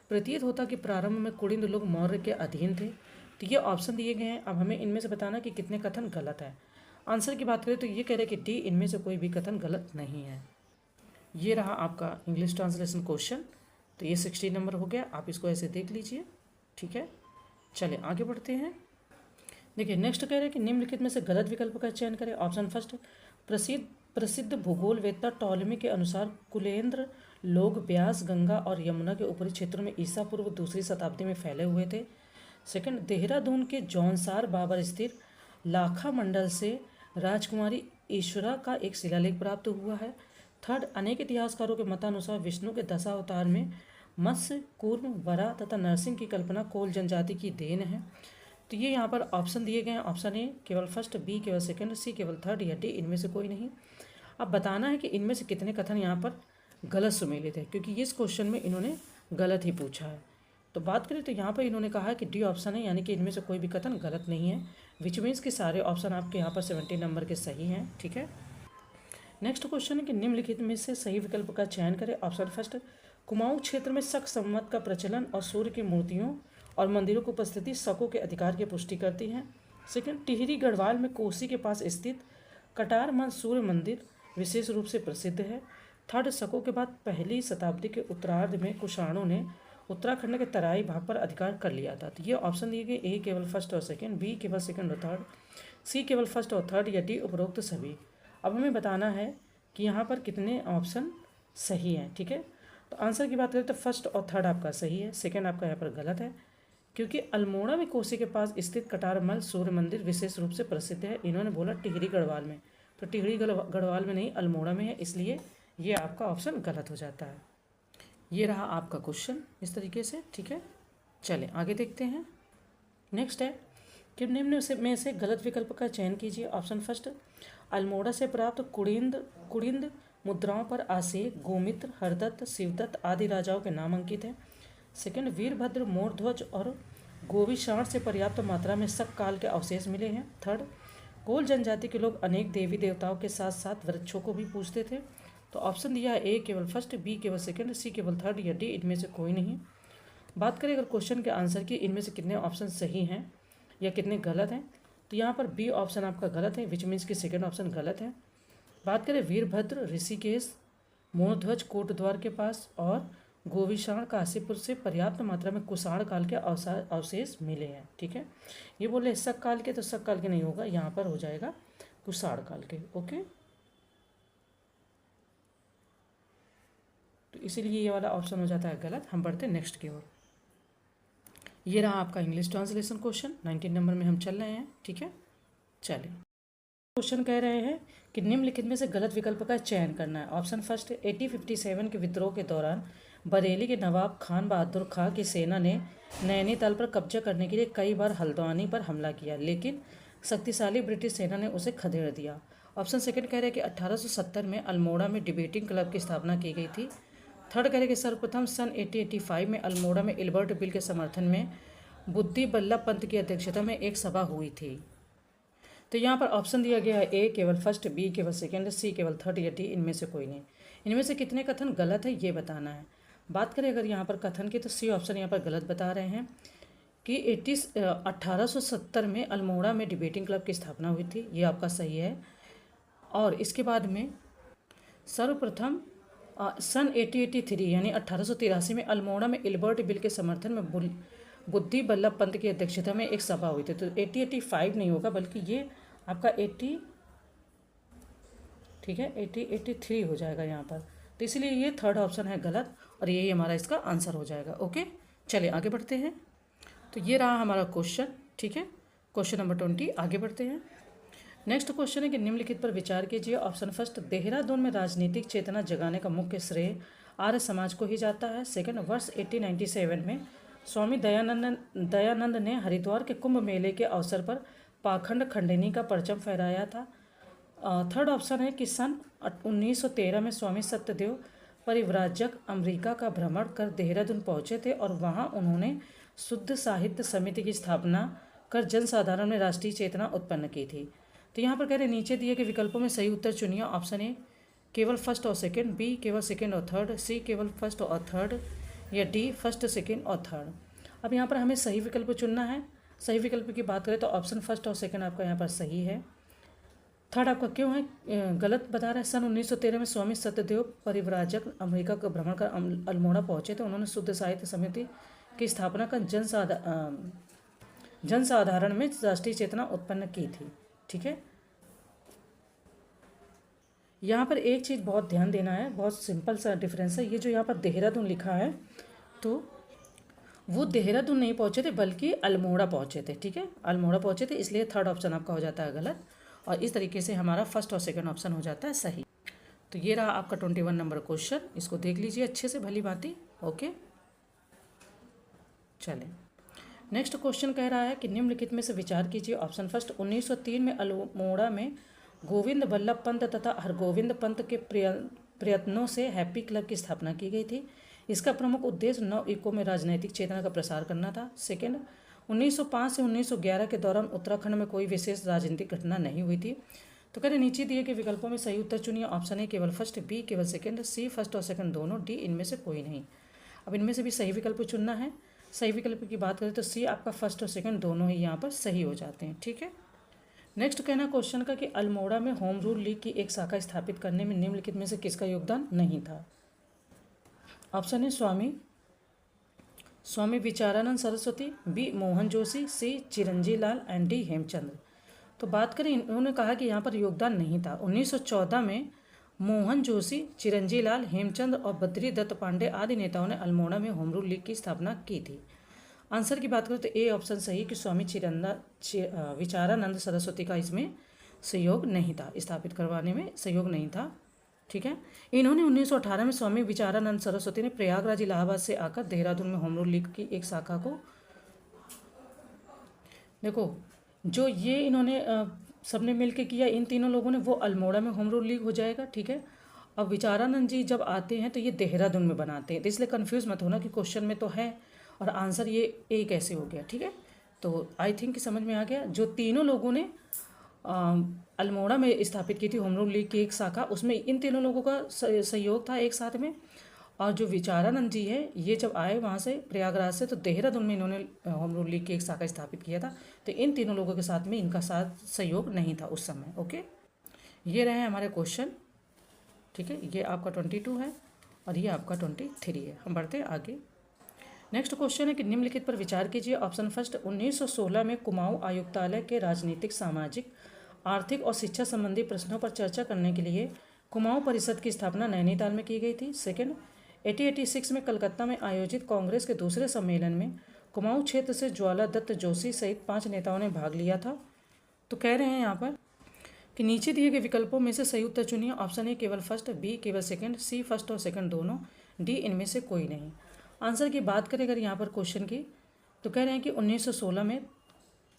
प्रतीत होता कि प्रारंभ में कुड़िंद लोग मौर्य के अधीन थे। तो ये ऑप्शन दिए गए हैं। अब हमें इनमें से बताना कि कितने कथन गलत है। आंसर की बात करें तो ये कह रहे हैं कि डी, इनमें से कोई भी कथन गलत नहीं है। ये रहा आपका इंग्लिश ट्रांसलेशन क्वेश्चन। तो ये 16 नंबर हो गया, आप इसको ऐसे देख लीजिए। ठीक है, चलिए आगे बढ़ते हैं। देखिए नेक्स्ट कह रहे हैं कि निम्नलिखित में से गलत विकल्प का चयन करें। ऑप्शन फर्स्ट, प्रसिद्ध भूगोलवेत्ता टॉलमी के अनुसार कुलेंद्र लोग ब्यास, गंगा और यमुना के ऊपरी क्षेत्रों में ईसा पूर्व दूसरी शताब्दी में फैले हुए थे। सेकंड, देहरादून के जौनसार बाबर स्थित लाखा मंडल से राजकुमारी ईश्वरा का एक शिलालेख प्राप्त हुआ है। थर्ड, अनेक इतिहासकारों के मतानुसार विष्णु के दशावतार में मत्स्य, कूर्म, वरा तथा नरसिंह की कल्पना कोल जनजाति की देन है। तो ये यहाँ पर ऑप्शन दिए गए हैं। ऑप्शन ए केवल फर्स्ट, बी केवल सेकंड, सी केवल थर्ड या डी इनमें से कोई नहीं। अब बताना है कि इनमें से कितने कथन यहाँ पर गलत सुमेलित है, क्योंकि इस क्वेश्चन में इन्होंने गलत ही पूछा है। तो बात करें तो यहाँ पर इन्होंने कहा है कि डी ऑप्शन है, यानी कि इनमें से कोई भी कथन गलत नहीं है, विच मीन्स कि सारे ऑप्शन आपके यहाँ पर 17 नंबर के सही हैं। ठीक है, नेक्स्ट क्वेश्चन है कि निम्नलिखित में से सही विकल्प का चयन करें। ऑप्शन फर्स्ट, कुमाऊं क्षेत्र में शक संवत का प्रचलन और सूर्य की मूर्तियों और मंदिरों की उपस्थिति शकों के अधिकार की पुष्टि करती है। सेकंड, टिहरी गढ़वाल में कोसी के पास स्थित कटारमल सूर्य मंदिर विशेष रूप से प्रसिद्ध है। थर्ड, शकों के बाद पहली शताब्दी के उत्तरार्ध में कुषाणों ने उत्तराखंड के तराई भाग पर अधिकार कर लिया था। तो ये ऑप्शन दिए गए, ए केवल फर्स्ट और सेकंड, बी केवल सेकंड और थर्ड, सी केवल फर्स्ट और थर्ड या डी उपरोक्त सभी। अब हमें बताना है कि यहाँ पर कितने ऑप्शन सही हैं। ठीक है, तो आंसर की बात करें तो फर्स्ट और थर्ड आपका सही है, सेकंड आपका यहाँ पर गलत है, क्योंकि अल्मोड़ा में कोसी के पास स्थित कटारमल सूर्य मंदिर विशेष रूप से प्रसिद्ध है। इन्होंने बोला टिहरी गढ़वाल में, तो टिहरी गढ़वाल में नहीं, अल्मोड़ा में है, इसलिए ये आपका ऑप्शन गलत हो जाता है। ये रहा आपका क्वेश्चन इस तरीके से, ठीक है। चलें आगे देखते हैं। नेक्स्ट है कि निम्न में से गलत विकल्प का चयन कीजिए। ऑप्शन फर्स्ट, अल्मोड़ा से प्राप्त कुड़िंद मुद्राओं पर आसेय, गोमित्र, हरदत्त, शिवदत्त आदि राजाओं के नाम अंकित हैं। सेकंड, वीरभद्र, मोरध्वज और गोविशाण से पर्याप्त मात्रा में शक काल के अवशेष मिले हैं। थर्ड, कोल जनजाति के लोग अनेक देवी देवताओं के साथ साथ वृक्षों को भी पूजते थे। तो ऑप्शन दिया है ए केवल फर्स्ट, बी केवल सेकंड, सी केवल थर्ड या डी इनमें से कोई नहीं। बात करें अगर क्वेश्चन के आंसर की, इनमें से कितने ऑप्शन सही हैं या कितने गलत हैं, तो यहाँ पर बी ऑप्शन आपका गलत है, विच मीन्स कि सेकंड ऑप्शन गलत है। बात करें वीरभद्र ऋषिकेश, मोरध्वज कोटद्वार के पास और गोविशाण काशीपुर से पर्याप्त मात्रा में कुषाण काल के अवशेष मिले हैं, ठीक है। ये बोले शक काल के, तो शक काल के नहीं होगा, यहाँ पर हो जाएगा कुषाण काल के। ओके, तो इसीलिए ये वाला ऑप्शन हो जाता है गलत। हम बढ़ते हैं नेक्स्ट की ओर। ये रहा आपका इंग्लिश ट्रांसलेशन क्वेश्चन, 19 नंबर में हम चल रहे हैं, ठीक है। चलिए, क्वेश्चन कह रहे हैं कि निम्नलिखित में से गलत विकल्प का चयन करना है। ऑप्शन फर्स्ट, 1857 के विद्रोह के दौरान बरेली के नवाब खान बहादुर खां की सेना ने नैनीताल पर कब्जा करने के लिए कई बार हल्द्वानी पर हमला किया, लेकिन शक्तिशाली ब्रिटिश सेना ने उसे खदेड़ दिया। ऑप्शन सेकंड कह रहे हैं कि 1870 में अल्मोड़ा में डिबेटिंग क्लब की स्थापना की गई थी। थर्ड कह रहे हैं कि सर्वप्रथम सन 1885 में अल्मोड़ा में इल्बर्ट बिल के समर्थन में बुद्धि बल्लभ पंत की अध्यक्षता में एक सभा हुई थी। तो यहाँ पर ऑप्शन दिया गया है ए केवल फर्स्ट, बी केवल सेकंड, सी केवल थर्ड या डी इनमें से कोई नहीं। इनमें से कितने कथन गलत है ये बताना है। बात करें अगर यहाँ पर कथन की, तो सी ऑप्शन यहाँ पर गलत बता रहे हैं कि 1870 में अल्मोड़ा में डिबेटिंग क्लब की स्थापना हुई थी, ये आपका सही है। और इसके बाद में सर्वप्रथम सन 1883 यानी 1883 में अल्मोड़ा में इल्बर्ट बिल के समर्थन में बुद्धि बल्लभ पंत की अध्यक्षता में एक सभा हुई थी। तो 1885 नहीं होगा, बल्कि ये आपका 1883 हो जाएगा यहाँ पर। तो इसलिए ये थर्ड ऑप्शन है गलत और यही हमारा इसका आंसर हो जाएगा। ओके, चलिए आगे बढ़ते हैं। तो ये रहा हमारा क्वेश्चन, ठीक है, क्वेश्चन नंबर 20। आगे बढ़ते हैं। नेक्स्ट क्वेश्चन है कि निम्नलिखित पर विचार कीजिए। ऑप्शन फर्स्ट, देहरादून में राजनीतिक चेतना जगाने का मुख्य श्रेय आर्य समाज को ही जाता है। सेकंड, वर्ष 1897 में स्वामी दयानंद ने हरिद्वार के कुंभ मेले के अवसर पर पाखंड खंडनी का परचम फहराया था। थर्ड ऑप्शन है कि सन 1913 में स्वामी सत्यदेव परिव्राजक अमेरिका का भ्रमण कर देहरादून पहुंचे थे और वहां उन्होंने शुद्ध साहित्य समिति की स्थापना कर जनसाधारण में राष्ट्रीय चेतना उत्पन्न की थी। तो यहाँ पर कह रहे नीचे दिए गए विकल्पों में सही उत्तर चुनिए। ऑप्शन ए केवल फर्स्ट और सेकंड, बी केवल सेकंड और थर्ड, सी केवल फर्स्ट और थर्ड या डी फर्स्ट सेकंड और थर्ड। अब यहाँ पर हमें सही विकल्प चुनना है। सही विकल्प की बात करें तो ऑप्शन फर्स्ट और सेकंड आपका यहाँ पर सही है। थर्ड आपका क्यों है गलत बता रहा है। सन 1913 में स्वामी सत्यदेव परिव्राजक अमेरिका का भ्रमण कर अल्मोड़ा पहुंचे थे। उन्होंने शुद्ध साहित्य समिति की स्थापना कर जनसाधारण में राष्ट्रीय चेतना उत्पन्न की थी, ठीक है। यहाँ पर एक चीज़ बहुत ध्यान देना है, बहुत सिंपल सा डिफरेंस है। ये जो यहाँ पर देहरादून लिखा है, तो वो देहरादून नहीं पहुँचे थे बल्कि अल्मोड़ा पहुँचे थे, ठीक है, अल्मोड़ा पहुँचे थे, इसलिए थर्ड ऑप्शन आपका हो जाता है गलत और इस तरीके से हमारा फर्स्ट और सेकंड ऑप्शन हो जाता है सही। तो ये रहा आपका 21 नंबर क्वेश्चन, इसको देख लीजिए अच्छे से भली भांति। ओके, चलें नेक्स्ट क्वेश्चन कह रहा है कि निम्नलिखित में से विचार कीजिए। ऑप्शन फर्स्ट, 1903 में अल्मोड़ा में गोविंद बल्लभ पंत तथा हरगोविंद पंत के प्रयत्नों से हैप्पी क्लब की स्थापना की गई थी। इसका प्रमुख उद्देश्य नव युगों में राजनैतिक चेतना का प्रसार करना था। सेकंड, 1905 से 1911 के दौरान उत्तराखंड में कोई विशेष राजनीतिक घटना नहीं हुई थी। तो कह रहे नीचे दिए गए विकल्पों में सही उत्तर चुनिए। ऑप्शन ए केवल फर्स्ट, बी केवल सेकंड, सी फर्स्ट और सेकंड दोनों, डी इनमें से कोई नहीं। अब इनमें से भी सही विकल्प चुनना है। सही विकल्प की बात करें तो सी आपका फर्स्ट और सेकंड दोनों ही यहाँ पर सही हो जाते हैं, ठीक है। नेक्स्ट कहना क्वेश्चन का कि अल्मोड़ा में होम रूल लीग की एक शाखा स्थापित करने में निम्नलिखित में से किसका योगदान नहीं था। ऑप्शन है Swami Vicharanand Saraswati, B Mohan Joshi, C Chiranji Lal and D Hemchandra. तो बात करें, इन्होंने कहा कि यहाँ पर योगदान नहीं था। 1914 में मोहन जोशी, चिरंजी लाल, हेमचंद्र और बद्री दत्त पांडे आदि नेताओं ने अल्मोड़ा में होम रूल लीग की स्थापना की थी। आंसर की बात करें तो ए ऑप्शन सही कि स्वामी विचारानंद सरस्वती का इसमें सहयोग नहीं था, स्थापित करवाने में सहयोग नहीं था। ठीक है। इन्होंने 1918 में स्वामी विचारानंद सरस्वती ने प्रयागराज इलाहाबाद से आकर देहरादून में होम रूल लीग की एक शाखा को, देखो जो ये इन्होंने सबने मिलके किया इन तीनों लोगों ने, वो अल्मोड़ा में होम रूल लीग हो जाएगा। ठीक है। अब विचारानंद जी जब आते हैं तो ये देहरादून में बनाते हैं, तो इसलिए कंफ्यूज मत होना कि क्वेश्चन में तो है और आंसर ये एक ऐसे हो गया। ठीक है। तो आई थिंक कि समझ में आ गया। जो तीनों लोगों ने अल्मोड़ा में स्थापित की थी होम रूल लीग की एक शाखा, उसमें इन तीनों लोगों का सहयोग था एक साथ में। और जो विचारानंद जी है ये जब आए वहाँ से प्रयागराज से, तो देहरादून में इन्होंने होम रूल लीग की एक शाखा स्थापित किया था। तो इन तीनों लोगों के साथ में इनका साथ सहयोग नहीं था उस समय। ओके, ये रहे हमारे क्वेश्चन। ठीक है, ये आपका 22 है और ये आपका 23 है। हम बढ़ते हैं आगे। नेक्स्ट क्वेश्चन है कि निम्नलिखित पर विचार कीजिए। ऑप्शन फर्स्ट, 1916 में कुमाऊं आयुक्तालय के राजनीतिक, सामाजिक, आर्थिक और शिक्षा संबंधी प्रश्नों पर चर्चा करने के लिए कुमाऊं परिषद की स्थापना नैनीताल में की गई थी। सेकंड, 1886 में कलकत्ता में आयोजित कांग्रेस के दूसरे सम्मेलन में कुमाऊं क्षेत्र से ज्वाला दत्त जोशी सहित 5 नेताओं ने भाग लिया था। तो कह रहे हैं यहाँ पर कि नीचे दिए गए विकल्पों में से सही उत्तर चुनिए। ऑप्शन ए केवल फर्स्ट, बी केवल सेकंड, सी फर्स्ट और सेकंड दोनों, डी इनमें से कोई नहीं। आंसर की बात करें अगर यहाँ पर क्वेश्चन की, तो कह रहे हैं कि 1916 में,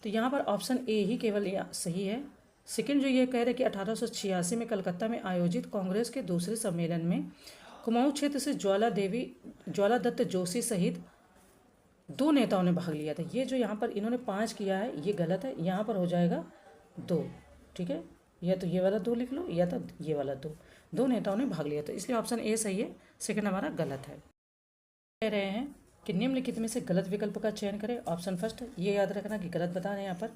तो यहाँ पर ऑप्शन ए ही केवल सही है। सेकंड जो ये कह रहे हैं कि 1886 में कलकत्ता में आयोजित कांग्रेस के दूसरे सम्मेलन में कुमाऊं क्षेत्र से ज्वाला दत्त जोशी सहित 2 नेताओं ने भाग लिया था। ये जो यहाँ पर इन्होंने 5 किया है ये गलत है, यहाँ पर हो जाएगा 2। ठीक है, या तो ये वाला 2 लिख लो या तो ये वाला 2 नेताओं ने भाग लिया था, इसलिए ऑप्शन ए सही है, सेकंड हमारा गलत है। कह रहे हैं कि निम्नलिखित में से गलत विकल्प का चयन करें। ऑप्शन फर्स्ट, ये याद रखना कि गलत बता रहे हैं यहाँ पर।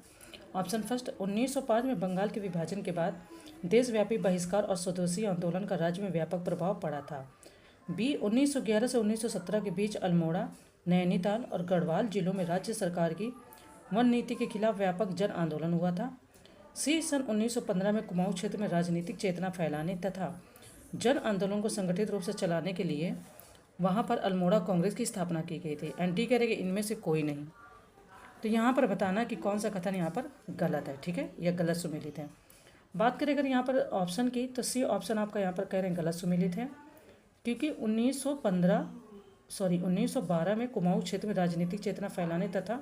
ऑप्शन फर्स्ट, 1905 में बंगाल के विभाजन के बाद देशव्यापी बहिष्कार और स्वदेशी आंदोलन का राज्य में व्यापक प्रभाव पड़ा था। बी, 1911 से 1917 के बीच अल्मोड़ा, नैनीताल और गढ़वाल जिलों में राज्य सरकार की वन नीति के खिलाफ व्यापक जन आंदोलन हुआ था। सी, सन 1915 में कुमाऊं क्षेत्र में राजनीतिक चेतना फैलाने तथा जन आंदोलन को संगठित रूप से चलाने के लिए वहाँ पर अल्मोड़ा कांग्रेस की स्थापना की गई थी। एंड डी कह रहे कि इनमें से कोई नहीं। तो यहाँ पर बताना कि कौन सा कथन यहाँ पर गलत है। ठीक है, या गलत सुमेलित है। बात करें अगर यहाँ पर ऑप्शन की, तो सी ऑप्शन आपका यहाँ पर कह रहे हैं गलत सुमेलित है, क्योंकि 1912 में कुमाऊं क्षेत्र में राजनीतिक चेतना फैलाने तथा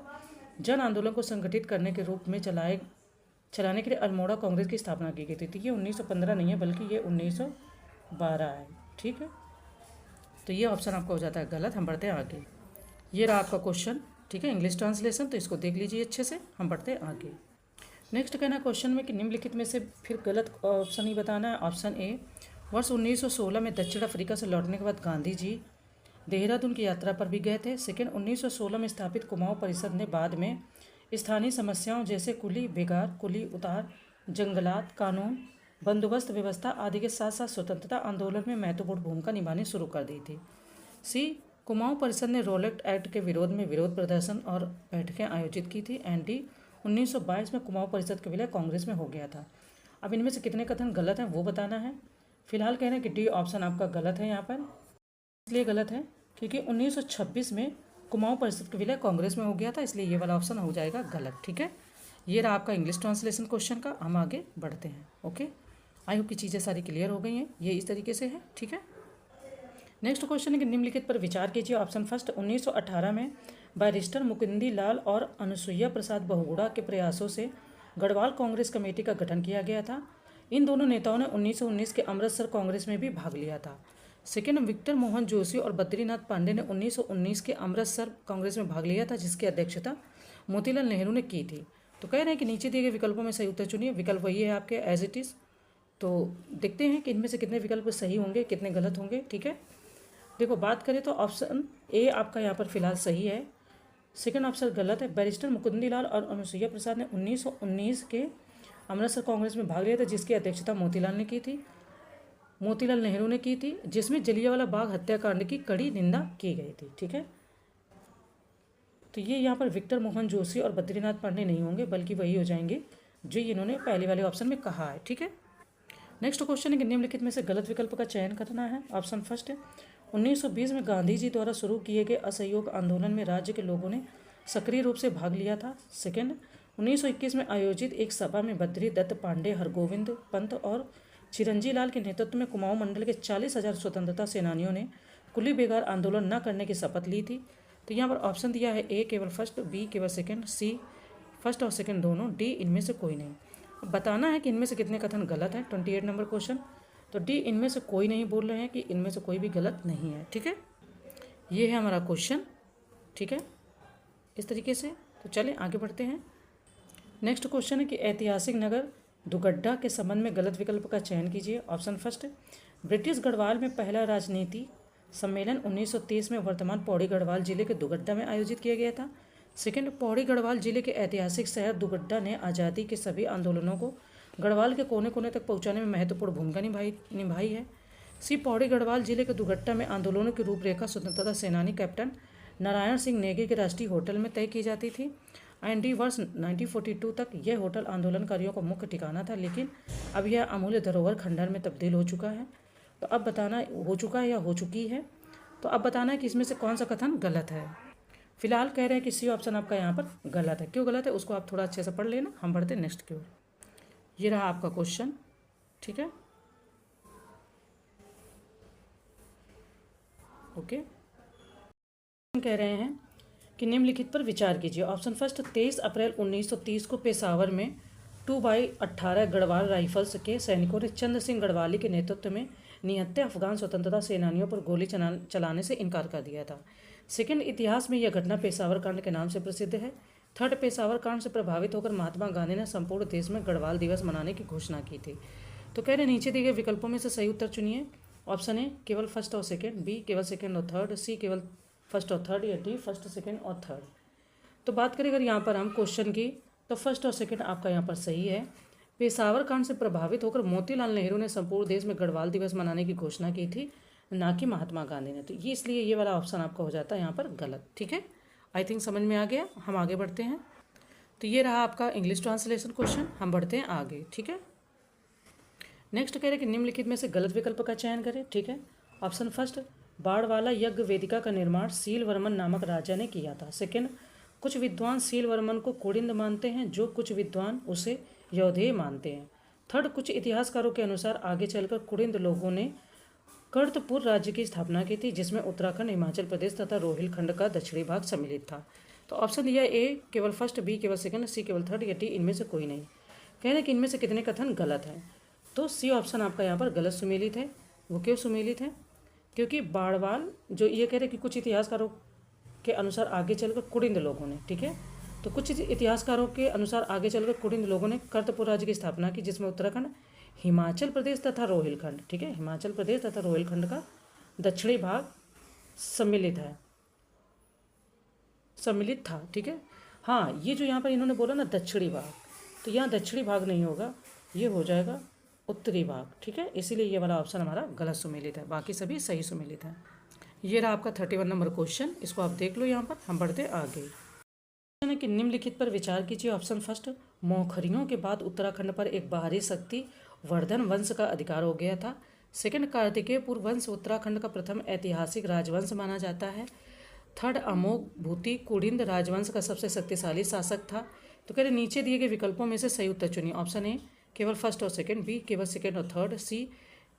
जन आंदोलन को संगठित करने के रूप में चलाने के लिए अल्मोड़ा कांग्रेस की स्थापना की गई थी। तो ये 1915 नहीं है बल्कि ये 1912 है। ठीक है, तो ये ऑप्शन आपका हो जाता है गलत। हम बढ़ते हैं आगे। ये रहा आपका क्वेश्चन। ठीक है, इंग्लिश ट्रांसलेशन, तो इसको देख लीजिए अच्छे से। हम बढ़ते हैं आगे। नेक्स्ट कहना क्वेश्चन में कि निम्नलिखित में से फिर गलत ऑप्शन ही बताना है। ऑप्शन ए, वर्ष 1916 में दक्षिण अफ्रीका से लौटने के बाद गांधी जी देहरादून की यात्रा पर भी गए थे। सेकेंड, 1916 में स्थापित कुमाऊं परिषद ने बाद में स्थानीय समस्याओं जैसे कुली बेगार, कुली उतार, जंगलात, कानून, बंदोबस्त व्यवस्था आदि के साथ साथ स्वतंत्रता आंदोलन में महत्वपूर्ण भूमिका निभानी शुरू कर दी थी। सी, कुमाऊं परिषद ने रोलेट एक्ट के विरोध में विरोध प्रदर्शन और बैठकें आयोजित की थी। एंड डी, 1922 में कुमाऊं परिषद का विलय कांग्रेस में हो गया था। अब इनमें से कितने कथन गलत हैं वो बताना है। फिलहाल कह रहे हैं कि डी ऑप्शन आपका गलत है यहाँ पर। इसलिए गलत है क्योंकि 1926 में कुमाऊं परिषद का विलय कांग्रेस में हो गया था, इसलिए ये वाला ऑप्शन हो जाएगा गलत। ठीक है, ये रहा आपका इंग्लिश ट्रांसलेशन क्वेश्चन का। हम आगे बढ़ते हैं। ओके, आई होप की चीज़ें सारी क्लियर हो गई हैं। ये इस तरीके से है। ठीक है, नेक्स्ट क्वेश्चन है कि निम्नलिखित पर विचार कीजिए। ऑप्शन फर्स्ट, 1918 में बैरिस्टर मुकुंदी लाल और अनुसुईया प्रसाद बहुगुणा के प्रयासों से गढ़वाल कांग्रेस कमेटी का गठन किया गया था। इन दोनों नेताओं ने 1919 के अमृतसर कांग्रेस में भी भाग लिया था। सेकेंड, विक्टर मोहन जोशी और बद्रीनाथ पांडे ने 1919 के अमृतसर कांग्रेस में भाग लिया था, जिसकी अध्यक्षता मोतीलाल नेहरू ने की थी। तो कह रहे हैं कि नीचे दिए गए विकल्पों में सही उत्तर चुनिए। विकल्प वही है आपके एज इट इज़। तो देखते हैं कि इनमें से कितने विकल्प सही होंगे, कितने गलत होंगे। ठीक है, देखो बात करें तो ऑप्शन ए आपका यहाँ पर फिलहाल सही है, सेकंड ऑप्शन गलत है। बैरिस्टर मुकुंदी लाल और अनुसुईया प्रसाद ने 1919 के अमृतसर कांग्रेस में भाग लिया था, जिसकी अध्यक्षता मोतीलाल नेहरू ने की थी, जिसमें जलियांवाला बाग हत्याकांड की कड़ी निंदा की गई थी। ठीक है, तो ये यहाँ पर विक्टर मोहन जोशी और बद्रीनाथ पांडे नहीं होंगे, बल्कि वही हो जाएंगे जो इन्होंने पहले वाले ऑप्शन में कहा है। ठीक है, नेक्स्ट क्वेश्चन है कि निम्नलिखित में से गलत विकल्प का चयन करना है। ऑप्शन फर्स्ट है, 1920 में गांधी जी द्वारा शुरू किए गए असहयोग आंदोलन में राज्य के लोगों ने सक्रिय रूप से भाग लिया था। सेकेंड, 1921 में आयोजित एक सभा में बद्री दत्त पांडे, हरगोविंद पंत और चिरंजी लाल के नेतृत्व में कुमाऊं मंडल के 40,000 स्वतंत्रता सेनानियों ने कुली बेगार आंदोलन न करने की शपथ ली थी। तो यहाँ पर ऑप्शन दिया है ए केवल फर्स्ट, बी केवल सेकंड, सी फर्स्ट और सेकंड दोनों, डी इनमें से कोई नहीं। अब बताना है कि इनमें से कितने कथन गलत हैं। 28 नंबर क्वेश्चन। तो डी इनमें से कोई नहीं बोल रहे हैं कि इनमें से कोई भी गलत नहीं है। ठीक है, ये है हमारा क्वेश्चन। ठीक है, इस तरीके से। तो चलें आगे बढ़ते हैं। नेक्स्ट क्वेश्चन है कि ऐतिहासिक नगर दुगड्डा के संबंध में गलत विकल्प का चयन कीजिए। ऑप्शन फर्स्ट, ब्रिटिश गढ़वाल में पहला राजनीति सम्मेलन 1930 में वर्तमान पौड़ी गढ़वाल जिले के दुगड्डा में आयोजित किया गया था। सेकंड, पौड़ी गढ़वाल जिले के ऐतिहासिक शहर दुगड्डा ने आज़ादी के सभी आंदोलनों को गढ़वाल के कोने कोने तक पहुंचाने में महत्वपूर्ण भूमिका निभाई है। सी, पौड़ी गढ़वाल जिले के दुगड्डा में आंदोलनों की रूपरेखा स्वतंत्रता सेनानी कैप्टन नारायण सिंह नेगी के राष्ट्रीय होटल में तय की जाती थी। एंड डी, वर्ष 1942 तक यह होटल आंदोलनकारियों का मुख्य ठिकाना था, लेकिन अब यह अमूल्य धरोहर खंडहर में तब्दील हो चुका है। तो अब बताना हो चुका है या हो चुकी है। तो अब बताना है कि इसमें से कौन सा कथन गलत है। फिलहाल कह रहे हैं कि सी ऑप्शन आपका यहाँ पर गलत है। क्यों गलत है उसको आप थोड़ा अच्छे से पढ़ लेना। हम बढ़ते हैं नेक्स्ट की ओर। ये रहा आपका क्वेश्चन। ठीक है, ओके। कह रहे हैं कि निम्नलिखित पर विचार कीजिए। ऑप्शन फर्स्ट, 23 अप्रैल 1930 को पेशावर में 2/18 गढ़वाल राइफल्स के सैनिकों ने चंद्र सिंह गढ़वाली के नेतृत्व में निहत्थे अफगान स्वतंत्रता सेनानियों पर गोली चलाने से इनकार कर दिया था। सेकंड, इतिहास में यह घटना पेशावर कांड के नाम से प्रसिद्ध है। थर्ड, पेशावर कांड से प्रभावित होकर महात्मा गांधी ने संपूर्ण देश में गढ़वाल दिवस मनाने की घोषणा की थी। तो कह रहे नीचे दिए गए विकल्पों में से सही उत्तर चुनिए। ऑप्शन ए केवल फर्स्ट और सेकंड, बी केवल सेकंड और थर्ड, सी केवल फर्स्ट और थर्ड, या डी फर्स्ट सेकंड और थर्ड। तो बात करें अगर यहाँ पर हम क्वेश्चन की, तो फर्स्ट और सेकंड आपका यहाँ पर सही है। पेशावर कांड से प्रभावित होकर मोतीलाल नेहरू ने संपूर्ण देश में गढ़वाल दिवस मनाने की घोषणा की थी, ना कि महात्मा गांधी ने। तो ये इसलिए ये वाला ऑप्शन आपका हो जाता है यहाँ पर गलत। ठीक है, आई थिंक समझ में आ गया। हम आगे बढ़ते हैं। तो ये रहा आपका इंग्लिश ट्रांसलेशन क्वेश्चन। हम बढ़ते हैं आगे। ठीक है, नेक्स्ट कह रहे हैं कि निम्नलिखित में से गलत विकल्प का चयन करें। ठीक है, ऑप्शन फर्स्ट, बाड़वाला यज्ञ वेदिका का निर्माण सीलवर्मन नामक राजा ने किया था। सेकंड, कुछ विद्वान सीलवर्मन को कुड़िंद मानते हैं, जो कुछ विद्वान उसे यौधेय मानते हैं। थर्ड, कुछ इतिहासकारों के अनुसार आगे चलकर कुड़िंद लोगों ने कर्तपुर राज्य की स्थापना की थी, जिसमें उत्तराखंड, हिमाचल प्रदेश तथा रोहिलखंड का दक्षिणी भाग सम्मिलित था। तो ऑप्शन दिया ए केवल फर्स्ट, बी केवल सेकंड, सी केवल थर्ड, या डी इनमें से कोई नहीं। कह रहे हैं कि इनमें से कितने कथन गलत हैं। तो सी ऑप्शन आपका यहाँ पर गलत सुमेलित है। वो क्यों सुमेलित है? क्योंकि बाड़वाल जो ये कह रहे हैं कि कुछ इतिहासकारों के अनुसार आगे चलकर कुड़िंद लोगों ने, ठीक है, तो कुछ इतिहासकारों के अनुसार आगे चलकर कुड़िंद लोगों ने कर्तपुर राज्य की स्थापना की, जिसमें उत्तराखंड, हिमाचल प्रदेश तथा रोहिलखंड, ठीक है, हिमाचल प्रदेश तथा रोहिलखंड का दक्षिणी भाग सम्मिलित था। ठीक है, हाँ, ये जो यहाँ पर इन्होंने बोला ना दक्षिणी भाग, तो यहाँ दक्षिणी भाग नहीं होगा, ये हो जाएगा उत्तरी भाग। ठीक है, इसीलिए ये वाला ऑप्शन हमारा गलत सुमेलित है, बाकी सभी सही सुमेलित है। ये रहा आपका 31 नंबर क्वेश्चन, इसको आप देख लो यहाँ पर। हम बढ़ते आगे। क्वेश्चन है कि निम्नलिखित पर विचार कीजिए। ऑप्शन फर्स्ट, मौखरियों के बाद उत्तराखंड पर एक बाहरी शक्ति वर्धन वंश का अधिकार हो गया था। सेकंड, कार्तिकेयपुर वंश उत्तराखंड का प्रथम ऐतिहासिक राजवंश माना जाता है। थर्ड, अमोघ भूति कुड़िंद राजवंश का सबसे शक्तिशाली शासक था। तो कह रहे नीचे दिए गए विकल्पों में से सही उत्तर चुनिए। ऑप्शन ए केवल फर्स्ट और सेकंड, बी केवल सेकंड और थर्ड, सी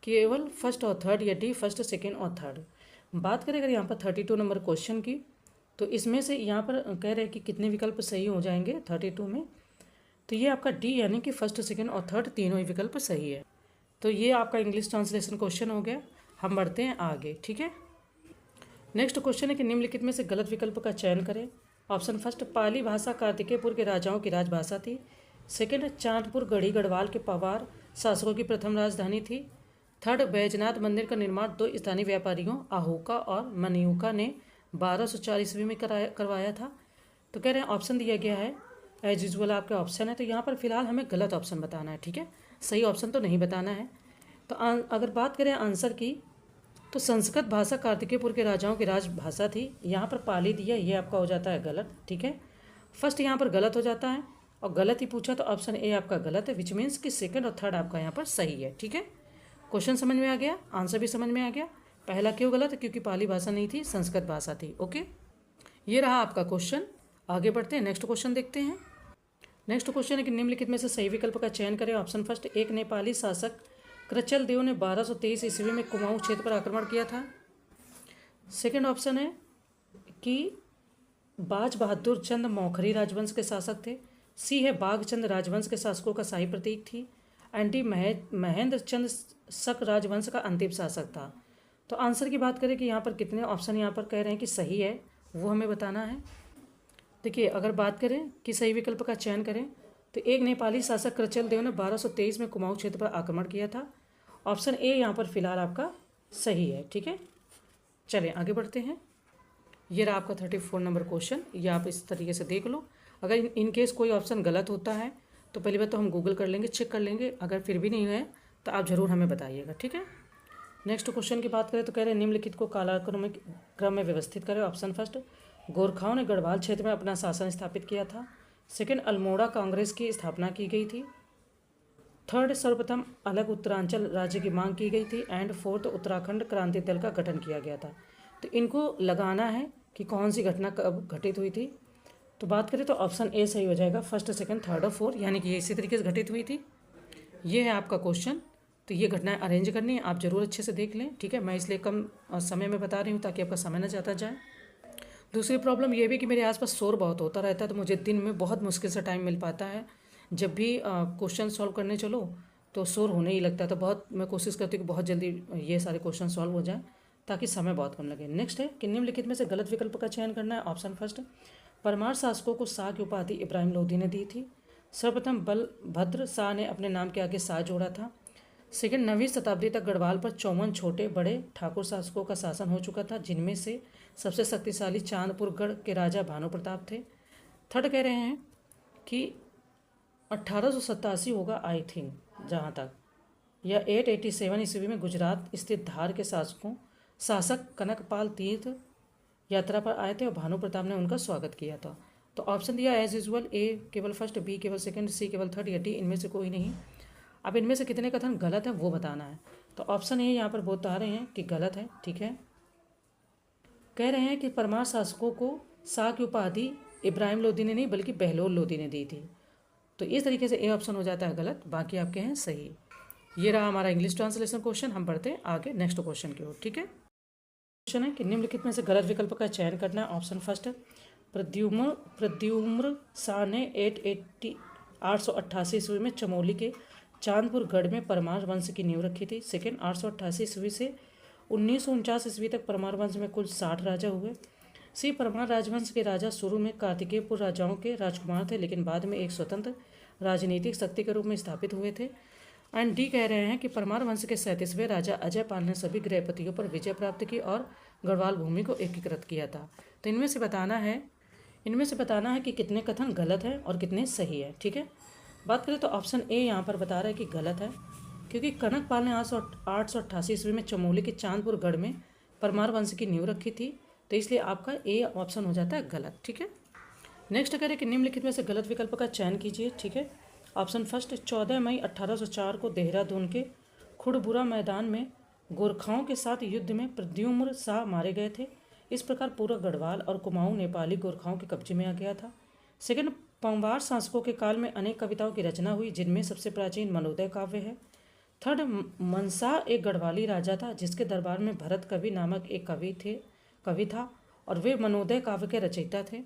केवल फर्स्ट और थर्ड, या डी फर्स्ट, सेकंड और थर्ड। बात करें अगर यहाँ पर 32 नंबर क्वेश्चन की, तो इसमें से यहाँ पर कह रहे हैं कि कितने विकल्प सही हो जाएंगे 32 में, तो ये आपका डी यानी कि फर्स्ट, सेकंड और थर्ड तीनों ही विकल्प सही है। तो ये आपका इंग्लिश ट्रांसलेशन क्वेश्चन हो गया। हम बढ़ते हैं आगे। ठीक है, नेक्स्ट क्वेश्चन है कि निम्नलिखित में से गलत विकल्प का चयन करें। ऑप्शन फर्स्ट, पाली भाषा कार्तिकेयपुर के राजाओं की राजभाषा थी। सेकंड, चांदपुर गढ़ी गढ़वाल के पवार शासकों की प्रथम राजधानी थी। थर्ड, बैजनाथ मंदिर का निर्माण दो स्थानीय व्यापारियों आहूका और मनियूका ने 1204 ईस्वी में करवाया था। तो कह रहे हैं ऑप्शन दिया गया है एज यूजुअल आपके ऑप्शन है, तो यहाँ पर फिलहाल हमें गलत ऑप्शन बताना है। ठीक है, सही ऑप्शन तो नहीं बताना है। तो अगर बात करें आंसर की, तो संस्कृत भाषा कार्तिकेयपुर के राजाओं की राजभाषा थी। यहाँ पर पाली दिया, ये आपका हो जाता है गलत। ठीक है, फर्स्ट यहाँ पर गलत हो जाता है, और गलत ही पूछा तो ऑप्शन ए आपका गलत है, विच मीन्स कि सेकंड और थर्ड आपका यहाँ पर सही है। ठीक है, क्वेश्चन समझ में आ गया, आंसर भी समझ में आ गया। पहला क्यों गलत है? क्योंकि पाली भाषा नहीं थी, संस्कृत भाषा थी। ओके, ये रहा आपका क्वेश्चन। आगे बढ़ते हैं, नेक्स्ट क्वेश्चन देखते हैं। नेक्स्ट क्वेश्चन है कि निम्नलिखित में से सही विकल्प का चयन करें। ऑप्शन फर्स्ट, एक नेपाली शासक कृचल देव ने 1223 ईस्वी में कुमाऊं क्षेत्र पर आक्रमण किया था। सेकंड ऑप्शन है कि बाज बहादुर चंद मौखरी राजवंश के शासक थे। सी है बाघचंद राजवंश के शासकों का शाही प्रतीक थी। एंड डी महेंद्र चंद शक राजवंश का अंतिम शासक था। तो आंसर की बात करें कि यहाँ पर कितने ऑप्शन यहाँ पर कह रहे हैं कि सही है, वो हमें बताना है। देखिए, अगर बात करें कि सही विकल्प का चयन करें तो एक नेपाली शासक कृचल देव ने 1223 में कुमाऊं क्षेत्र पर आक्रमण किया था। ऑप्शन ए यहाँ पर फिलहाल आपका सही है। ठीक है, चलें आगे बढ़ते हैं। ये रहा आपका 34 नंबर क्वेश्चन, ये आप इस तरीके से देख लो। अगर इन केस कोई ऑप्शन गलत होता है तो पहली बात तो हम गूगल कर लेंगे, चेक कर लेंगे। अगर फिर भी नहीं है तो आप ज़रूर हमें बताइएगा। ठीक है, नेक्स्ट क्वेश्चन की बात करें तो कह रहे हैं निम्नलिखित को क्रम में व्यवस्थित करें। ऑप्शन फर्स्ट, गोरखाओं ने गढ़वाल क्षेत्र में अपना शासन स्थापित किया था। सेकंड, अल्मोड़ा कांग्रेस की स्थापना की गई थी। थर्ड, सर्वप्रथम अलग उत्तरांचल राज्य की मांग की गई थी। एंड फोर्थ, उत्तराखंड क्रांति दल का गठन किया गया था। तो इनको लगाना है कि कौन सी घटना कब घटित हुई थी। तो बात करें तो ऑप्शन ए सही हो जाएगा, फर्स्ट, सेकंड, थर्ड और फोर्थ, यानी कि ये इसी तरीके से घटित हुई थी। ये है आपका क्वेश्चन। तो ये घटनाएं अरेंज करनी है, आप ज़रूर अच्छे से देख लें। ठीक है, मैं इसलिए कम समय में बता रही हूँ ताकि आपका समय न जाता जाए। दूसरी प्रॉब्लम ये भी कि मेरे आसपास शोर बहुत होता रहता है, तो मुझे दिन में बहुत मुश्किल से टाइम मिल पाता है। जब भी क्वेश्चन सॉल्व करने चलो तो शोर होने ही लगता है। तो बहुत मैं कोशिश करती हूँ कि बहुत जल्दी ये सारे क्वेश्चन सॉल्व हो जाए ताकि समय बहुत कम लगे। नेक्स्ट है कि निम्नलिखित में से गलत विकल्प का चयन करना है। ऑप्शन फर्स्ट, परमार शासकों को शाह की उपाधि इब्राहिम लोदी ने दी थी। सर्वप्रथम बलभद्र शाह ने अपने नाम के आगे शाह जोड़ा था। सेकंड, 9वीं शताब्दी तक गढ़वाल पर 54 छोटे बड़े ठाकुर शासकों का शासन हो चुका था, जिनमें से सबसे शक्तिशाली चांदपुरगढ़ के राजा भानु प्रताप थे। थर्ड कह रहे हैं कि 1887 होगा आई थिंक, जहाँ तक, या 887 ईस्वी में गुजरात स्थित धार के शासक कनकपाल तीर्थ यात्रा पर आए थे और भानु प्रताप ने उनका स्वागत किया था। तो ऑप्शन दिया एज यूजुअल, ए केवल फर्स्ट, बी केवल सेकंड, सी केवल थर्ड या डी इनमें से कोई नहीं। अब इनमें से कितने कथन गलत है वो बताना है। तो ऑप्शन ए यहाँ पर बता रहे हैं कि गलत है। ठीक है, कह रहे हैं कि परमार शासकों को शाह की उपाधि इब्राहिम लोदी ने नहीं बल्कि बहलोल लोदी ने दी थी। तो इस तरीके से ए ऑप्शन हो जाता है गलत, बाकी आपके हैं सही। ये रहा हमारा इंग्लिश ट्रांसलेशन क्वेश्चन। हम बढ़ते हैं आगे नेक्स्ट क्वेश्चन की ओर। ठीक है, क्वेश्चन है कि निम्नलिखित में से गलत विकल्प का चयन करना है। ऑप्शन फर्स्ट, प्रद्युम्र शाह ने 888 ईस्वी में चमोली के चांदपुर गढ़ में परमार वंश की नींव रखी थी। सेकंड, 888 ईस्वी से 1949 ईस्वी तक परमार वंश में कुल 60 राजा हुए। सी, परमार राजवंश के राजा शुरू में कार्तिकेयपुर राजाओं के राजकुमार थे, लेकिन बाद में एक स्वतंत्र राजनीतिक शक्ति के रूप में स्थापित हुए थे। एंड डी कह रहे हैं कि परमार वंश के 37वें राजा अजयपाल ने सभी गृहपतियों पर विजय प्राप्त की और गढ़वाल भूमि को एकीकृत किया था। तो इनमें से बताना है कि कितने कथन गलत है और कितने सही है। ठीक है, बात करें तो ऑप्शन ए यहाँ पर बता रहा है कि गलत है, क्योंकि कनकपाल ने 888 ईस्वी में चमोली के चांदपुर गढ़ में परमार वंश की नींव रखी थी। तो इसलिए आपका ए ऑप्शन हो जाता है गलत। ठीक है, नेक्स्ट कह रहे हैं कि निम्नलिखित में से गलत विकल्प का चयन कीजिए। ठीक है, ऑप्शन फर्स्ट, 14 मई 1804 को देहरादून के खुड़बुरा मैदान में गोरखाओं के साथ युद्ध में प्रद्युम्न शाह मारे गए थे। इस प्रकार पूरा गढ़वाल और कुमाऊं नेपाली गोरखाओं के कब्जे में आ गया था। सेकंड, पंवार शासकों के काल में अनेक कविताओं की रचना हुई, जिनमें सबसे प्राचीन मनोदय काव्य है। थर्ड, मनसा एक गढ़वाली राजा था जिसके दरबार में भरत कवि नामक एक कवि था और वे मनोदय काव्य के रचयिता थे।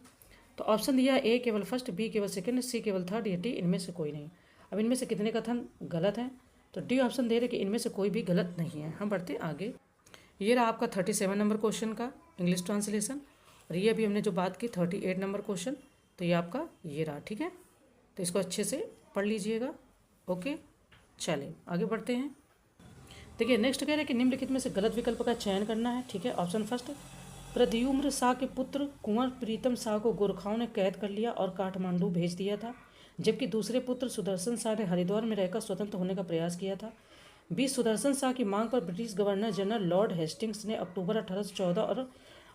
तो ऑप्शन दिया ए केवल फर्स्ट, बी केवल सेकंड, सी केवल थर्ड या डी इनमें से कोई नहीं। अब इनमें से कितने कथन गलत हैं, तो डी ऑप्शन दे रहे कि इनमें से कोई भी गलत नहीं है। हम बढ़ते आगे। ये रहा आपका 37 नंबर क्वेश्चन का इंग्लिश ट्रांसलेशन, और ये अभी हमने जो बात की 38 नंबर क्वेश्चन, तो ये आपका ये रहा। ठीक है, तो इसको अच्छे से पढ़ लीजिएगा। ओके, चलिए आगे बढ़ते हैं। देखिए, नेक्स्ट कह रहे हैं कि निम्नलिखित में से गलत विकल्प का चयन करना है। ठीक है, ऑप्शन फर्स्ट, प्रद्युम्न शाह के पुत्र कुंवर प्रीतम शाह को गोरखाओं ने कैद कर लिया और काठमांडू भेज दिया था, जबकि दूसरे पुत्र सुदर्शन शाह ने हरिद्वार में रहकर स्वतंत्र होने का प्रयास किया था। बी, सुदर्शन शाह की मांग पर British governor general Lord Hastings ने अक्टूबर 1814 और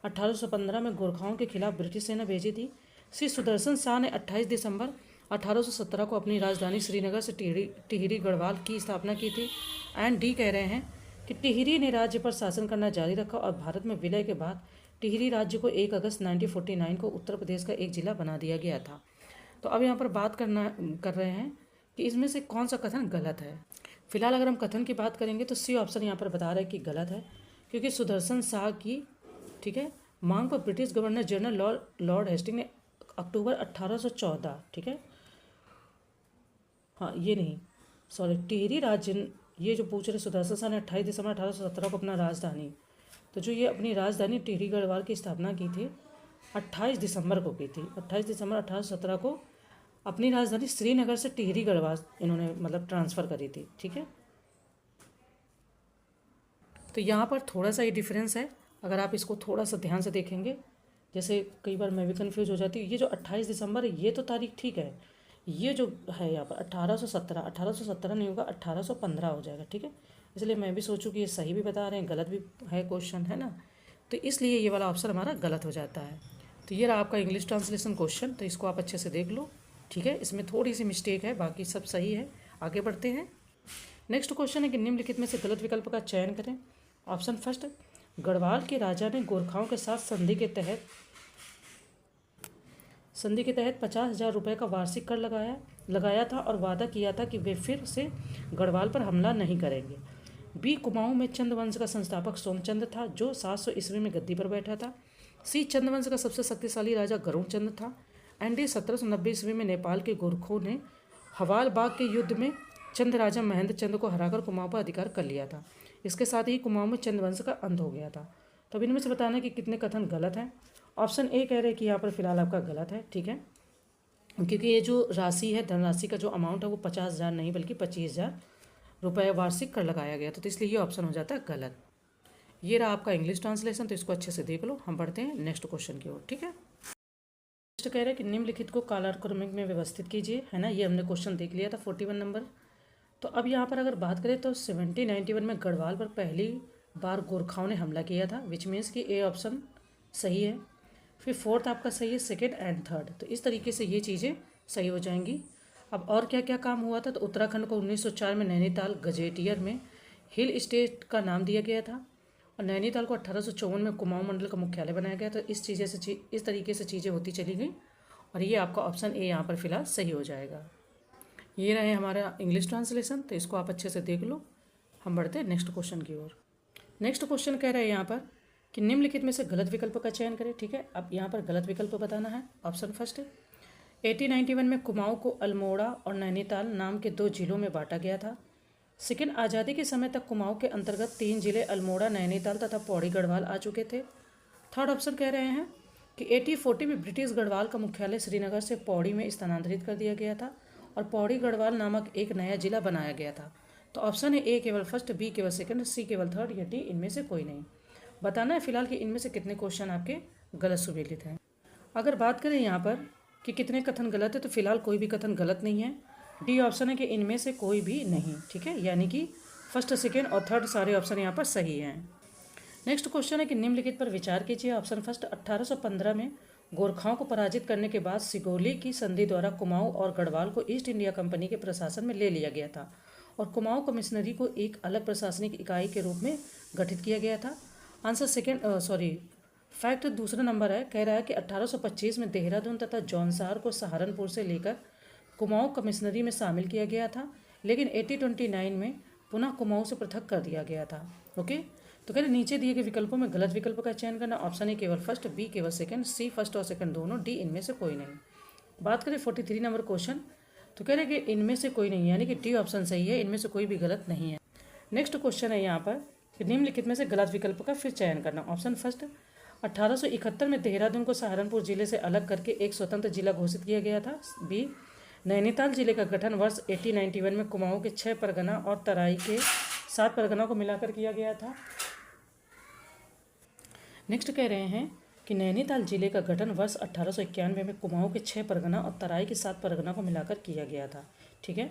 1815 में गोरखाओं के खिलाफ ब्रिटिश सेना भेजी थी। सी, सुदर्शन शाह ने 28 दिसंबर 1817 को अपनी राजधानी श्रीनगर से टिहरी गढ़वाल की स्थापना की थी। एंड डी कह रहे हैं कि टिहरी ने राज्य पर शासन करना जारी रखा और भारत में विलय के बाद टिहरी राज्य को 1 अगस्त 1949 को उत्तर प्रदेश का एक जिला बना दिया गया था। तो अब यहाँ पर बात कर रहे हैं कि इसमें से कौन सा कथन गलत है। फिलहाल अगर हम कथन की बात करेंगे तो सी ऑप्शन यहाँ पर बता रहा है कि गलत है, क्योंकि सुदर्शन शाह की, ठीक है, मांग पर British governor general Lord Hastings ने अक्टूबर 1814, ठीक है, हाँ ये नहीं, सॉरी, टिहरी राज्य, ये जो पूछ रहे सुदर्शन शाह ने 28 दिसंबर 1817 को अपना राजधानी, तो जो ये अपनी राजधानी टिहरी गढ़वाल की स्थापना की थी 28 दिसंबर को की थी। 28 दिसंबर 1817 को अपनी राजधानी श्रीनगर से टिहरी गढ़वाल इन्होंने मतलब ट्रांसफ़र करी थी, ठीक है। तो यहाँ पर थोड़ा सा ये डिफरेंस है, अगर आप इसको थोड़ा सा ध्यान से देखेंगे, जैसे कई बार मैं भी कन्फ्यूज हो जाती हूँ। ये जो 28 दिसंबर है ये तो तारीख ठीक है, ये जो है यहाँ पर 1817 नहीं होगा, 1815 हो जाएगा, ठीक है। इसलिए मैं भी सोचूं कि ये सही भी बता रहे हैं, गलत भी है क्वेश्चन, है ना, तो इसलिए ये वाला ऑप्शन हमारा गलत हो जाता है। तो ये रहा आपका इंग्लिश ट्रांसलेशन क्वेश्चन, तो इसको आप अच्छे से देख लो, ठीक है। इसमें थोड़ी सी मिस्टेक है, बाकी सब सही है। आगे बढ़ते हैं। नेक्स्ट क्वेश्चन है कि निम्नलिखित में से गलत विकल्प का चयन करें। ऑप्शन फर्स्ट, गढ़वाल के राजा ने गोरखाओं के साथ संधि के तहत 50,000 रुपये का वार्षिक कर लगाया था और वादा किया था कि वे फिर से गढ़वाल पर हमला नहीं करेंगे। बी, कुमाऊं में चंद्रवंश का संस्थापक सोमचंद्र था जो 700 ईस्वी में गद्दी पर बैठा था। सी, चंद्रवंश का सबसे शक्तिशाली राजा गरुड़ चंद्र था। एंड डी, 1790 ईस्वी में नेपाल के गोरखों ने हवाल बाग के युद्ध में चंद राजा महेंद्र चंद्र को हराकर कुमाऊं पर अधिकार कर लिया था। इसके साथ ही कुमाऊं में चंद्रवंश का अंत हो गया था। तो अब इनमें से बताना है कि कितने कथन गलत हैं। ऑप्शन ए कह रहे हैं कि यहाँ पर फिलहाल आपका गलत है, ठीक है, क्योंकि ये जो राशि है, धनराशि का जो अमाउंट है वो 50,000 नहीं बल्कि 25,000 रुपये वार्षिक कर लगाया गया था, तो इसलिए ये ऑप्शन हो जाता है गलत। ये रहा आपका इंग्लिश ट्रांसलेशन, तो इसको अच्छे से देख लो। हम बढ़ते हैं नेक्स्ट क्वेश्चन की ओर, ठीक है। नेक्स्ट कह रहे हैं कि निम्नलिखित को कालानुक्रमिक में व्यवस्थित कीजिए, है ना, ये हमने क्वेश्चन देख लिया था 41 नंबर। तो अब यहाँ पर अगर बात करें तो 1791 में गढ़वाल पर पहली बार गोरखाओं ने हमला किया था, विच मीन्स कि ए ऑप्शन सही है। फिर फोर्थ आपका सही है, सेकेंड एंड थर्ड, तो इस तरीके से ये चीज़ें सही हो जाएंगी। अब और क्या क्या काम हुआ था, तो उत्तराखंड को 1904 में नैनीताल गजेटियर में हिल स्टेट का नाम दिया गया था और नैनीताल को 1854 में कुमाऊं मंडल का मुख्यालय बनाया गया। तो इस तरीके से चीज़ें होती चली गई और ये आपका ऑप्शन ए यहाँ पर फिलहाल सही हो जाएगा। ये रहे हमारा इंग्लिश ट्रांसलेशन, तो इसको आप अच्छे से देख लो। हम बढ़ते हैं नेक्स्ट क्वेश्चन की ओर। नेक्स्ट क्वेश्चन कह रहे हैं यहाँ पर कि निम्नलिखित में से गलत विकल्प का चयन करें, ठीक है। अब यहाँ पर गलत विकल्प बताना है। ऑप्शन फर्स्ट है, 1891 में कुमाऊं को अल्मोड़ा और नैनीताल नाम के 2 जिलों में बांटा गया था। सेकेंड, आज़ादी के समय तक कुमाऊं के अंतर्गत 3 जिले अल्मोड़ा, नैनीताल तथा पौड़ी गढ़वाल आ चुके थे। थर्ड ऑप्शन कह रहे हैं कि 1840 में ब्रिटिश गढ़वाल का मुख्यालय श्रीनगर से पौड़ी में स्थानांतरित कर दिया गया था और पौड़ी गढ़वाल नामक एक नया जिला बनाया गया था। तो ऑप्शन है ए केवल फर्स्ट, बी केवल सेकंड, सी केवल थर्ड या डी इनमें से कोई नहीं। बताना है फिलहाल कि इनमें से कितने क्वेश्चन आपके गलत सुमेलित हैं। अगर बात करें यहाँ पर कि कितने कथन गलत है, तो फिलहाल कोई भी कथन गलत नहीं है। डी ऑप्शन है कि इनमें से कोई भी नहीं, ठीक है, यानी कि फर्स्ट, सेकेंड और थर्ड सारे ऑप्शन यहाँ पर सही हैं। नेक्स्ट क्वेश्चन है कि निम्नलिखित पर विचार कीजिए। ऑप्शन फर्स्ट, 1815 में गोरखाओं को पराजित करने के बाद सिगोली की संधि द्वारा कुमाऊं और गढ़वाल को ईस्ट इंडिया कंपनी के प्रशासन में ले लिया गया था और कुमाऊं कमिश्नरी को एक अलग प्रशासनिक इकाई के रूप में गठित किया गया था। आंसर फैक्ट दूसरा नंबर है, कह रहा है कि 1825 में देहरादून तथा जौनसार को सहारनपुर से लेकर कुमाऊं कमिश्नरी में शामिल किया गया था, लेकिन 1829 में पुनः कुमाऊं से पृथक कर दिया गया था। ओके, तो कह रहे नीचे दिए गए विकल्पों में गलत विकल्प का चयन करना। ऑप्शन ए केवल फर्स्ट, बी केवल सेकंड, सी फर्स्ट और सेकंड दोनों, डी इनमें से कोई नहीं। बात करें 43 नंबर क्वेश्चन, तो कह रहे कि इनमें से कोई नहीं, यानी कि डी ऑप्शन सही है, इनमें से कोई भी गलत नहीं है। नेक्स्ट क्वेश्चन है यहाँ पर कि निम्नलिखित में से गलत विकल्प का फिर चयन करना। ऑप्शन फर्स्ट, 1871 में देहरादून को सहारनपुर जिले से अलग करके एक स्वतंत्र जिला घोषित किया गया था। बी, नैनीताल जिले का गठन वर्ष 1891 में कुमाऊं के 6 परगना और तराई के 7 परगना को मिलाकर किया गया था। नेक्स्ट कह रहे हैं कि नैनीताल जिले का गठन वर्ष 1891 में कुमाऊं के 6 परगना और तराई के 7 परगना को मिलाकर किया गया था, ठीक है।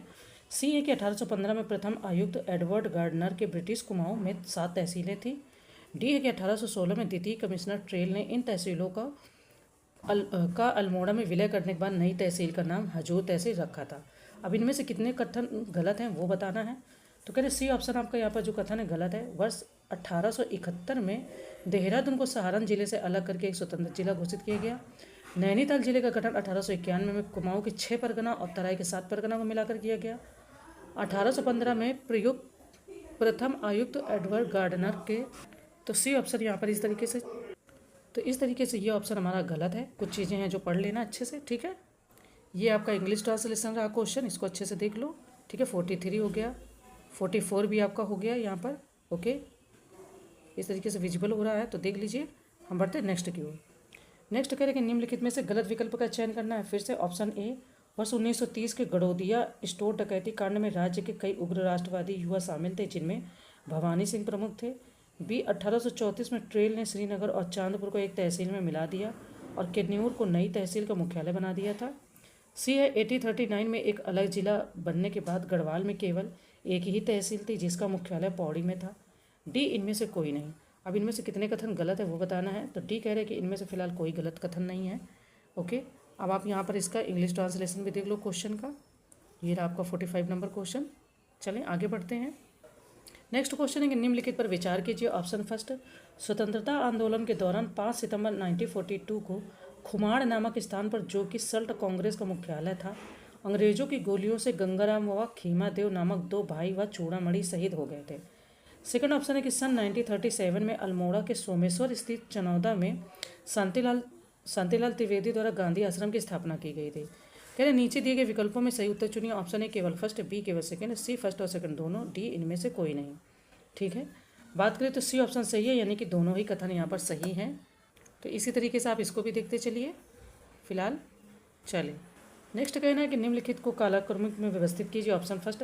सी है कि 1815 में प्रथम आयुक्त एडवर्ड गार्डनर के ब्रिटिश कुमाऊं में 7 तहसीलें थी। डी है कि 1816 में द्वितीय कमिश्नर ट्रेल ने इन तहसीलों का अल्मोड़ा में विलय करने के बाद नई तहसील का नाम हजूर तहसील रखा था। अब इनमें से कितने कथन गलत हैं वो बताना है। तो कह रहे सी ऑप्शन आपका यहाँ पर जो कथन है गलत है। वर्ष 1871 में देहरादून को सहारन जिले से अलग करके एक स्वतंत्र जिला घोषित किया गया। नैनीताल जिले का गठन 1891 में कुमाऊं के 6 परगना और तराई के 7 परगना को मिलाकर किया गया। 1815 में प्रयुक्त प्रथम आयुक्त एडवर्ड गार्डनर के, तो सी ऑप्शन यहाँ पर इस तरीके से, तो इस तरीके से ये ऑप्शन हमारा गलत है। कुछ चीज़ें हैं जो पढ़ लेना अच्छे से, ठीक है। ये आपका इंग्लिश ट्रांसलेशन रहा क्वेश्चन, इसको अच्छे से देख लो, ठीक है। 43 हो गया, 44 भी आपका हो गया यहाँ पर, ओके। इस तरीके से विजिबल हो रहा है, तो देख लीजिए। हम बढ़ते हैं नेक्स्ट की ओर। नेक्स्ट कह रहे कि निम्नलिखित में से गलत विकल्प का चयन करना है। फिर से ऑप्शन ए, वर्ष 1930 के गड़ौदिया स्टोर डकैती कांड में राज्य के कई उग्र राष्ट्रवादी युवा शामिल थे, जिनमें भवानी सिंह प्रमुख थे। बी, 1834 में ट्रेल ने श्रीनगर और चांदपुर को एक तहसील में मिला दिया और किन्नौर को नई तहसील का मुख्यालय बना दिया था। सी है, 1839 में एक अलग जिला बनने के बाद गढ़वाल में केवल एक ही तहसील थी जिसका मुख्यालय पौड़ी में था। डी, इनमें से कोई नहीं। अब इनमें से कितने कथन गलत है वो बताना है। तो डी कह रहे हैं कि इनमें से फिलहाल कोई गलत कथन नहीं है, ओके। अब आप यहाँ पर इसका इंग्लिश ट्रांसलेशन भी देख लो क्वेश्चन का। ये रहा आपका 45 नंबर क्वेश्चन। चलें आगे बढ़ते हैं। नेक्स्ट क्वेश्चन है कि निम्नलिखित पर विचार कीजिए। ऑप्शन फर्स्ट, स्वतंत्रता आंदोलन के दौरान 5 सितंबर 1942 को खुमाड़ नामक स्थान पर, जो कि सल्ट कांग्रेस का मुख्यालय था, अंग्रेजों की गोलियों से गंगाराम व खीमादेव नामक 2 भाई व चूड़ामणि शहीद हो गए थे। सेकंड ऑप्शन है कि सन 1937 में अल्मोड़ा के सोमेश्वर स्थित चनौदा में शांतिलाल त्रिवेदी द्वारा गांधी आश्रम की स्थापना की गई थी। कह रहे नीचे दिए गए विकल्पों में सही उत्तर चुनिए। ऑप्शन ए केवल फर्स्ट, बी केवल सेकंड, सी फर्स्ट और सेकंड दोनों, डी इनमें से कोई नहीं, ठीक है। बात करें तो सी ऑप्शन सही है, यानी कि दोनों ही कथन यहाँ पर सही हैं। तो इसी तरीके से आप इसको भी देखते चलिए फिलहाल। चले नेक्स्ट कहना है कि निम्नलिखित को कालाक्रमिक में व्यवस्थित कीजिए। ऑप्शन फर्स्ट,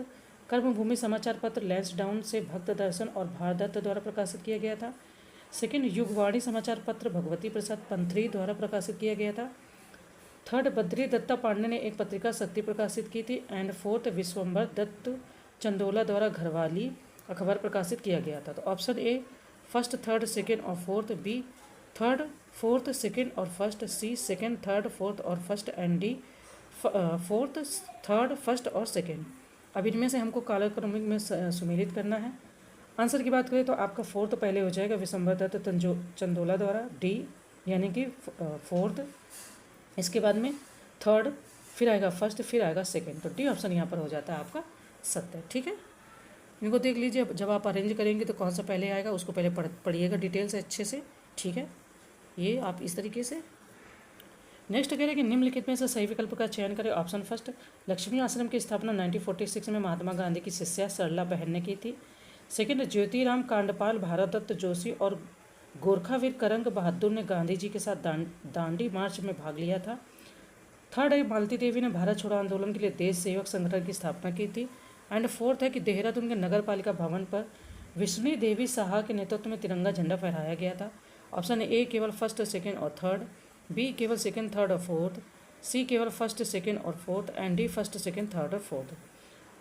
कर्मभूमि समाचार पत्र लैंसडाउन से भक्त दर्शन और भारदत्त द्वारा प्रकाशित किया गया था। सेकंड, युगवाणी समाचार पत्र भगवती प्रसाद पंथरी द्वारा प्रकाशित किया गया था। थर्ड, बद्री दत्ता पांडे ने एक पत्रिका शक्ति प्रकाशित की थी। एंड फोर्थ, विश्वम्बर दत्त चंदोला द्वारा घरवाली अखबार प्रकाशित किया गया था। तो option A first, third, second और fourth, B third, fourth, second और first, C second, third, fourth और first, and D fourth, third, first और सेकेंड। अब इनमें से हमको कालक्रमिक में सुमेलित करना है। आंसर की बात करें तो आपका फोर्थ पहले हो जाएगा, विश्वम्बर दत्त चंदोला द्वारा, डी यानी कि फोर्थ, इसके बाद में थर्ड, फिर आएगा फर्स्ट, फिर आएगा सेकेंड। तो डी ऑप्शन यहाँ पर हो जाता है आपका सत्य, ठीक है। इनको देख लीजिए, जब आप अरेंज करेंगे तो कौन सा पहले आएगा उसको पहले पढ़िएगा डिटेल से अच्छे से, ठीक है। ये आप इस तरीके से। नेक्स्ट कह रहे हैं कि निम्नलिखित में से सही विकल्प का चयन करें। ऑप्शन फर्स्ट, लक्ष्मी आश्रम की स्थापना 1946 में महात्मा गांधी की शिष्या सरला बहन ने की थी। सेकंड, ज्योतिराम कांडपाल, भारतदत्त जोशी और गोरखावीर करंग बहादुर ने गांधी जी के साथ दांडी मार्च में भाग लिया था। थर्ड है, मालती देवी ने भारत छोड़ो आंदोलन के लिए देश सेवक संगठन की स्थापना की थी। एंड फोर्थ है कि देहरादून के नगर पालिका भवन पर विष्णु देवी साहा के नेतृत्व में तिरंगा झंडा फहराया गया था। ऑप्शन ए केवल फर्स्ट, सेकेंड और थर्ड, बी केवल सेकेंड, थर्ड और फोर्थ, सी केवल फर्स्ट, सेकेंड और fourth, and D first, second, third और फोर्थ।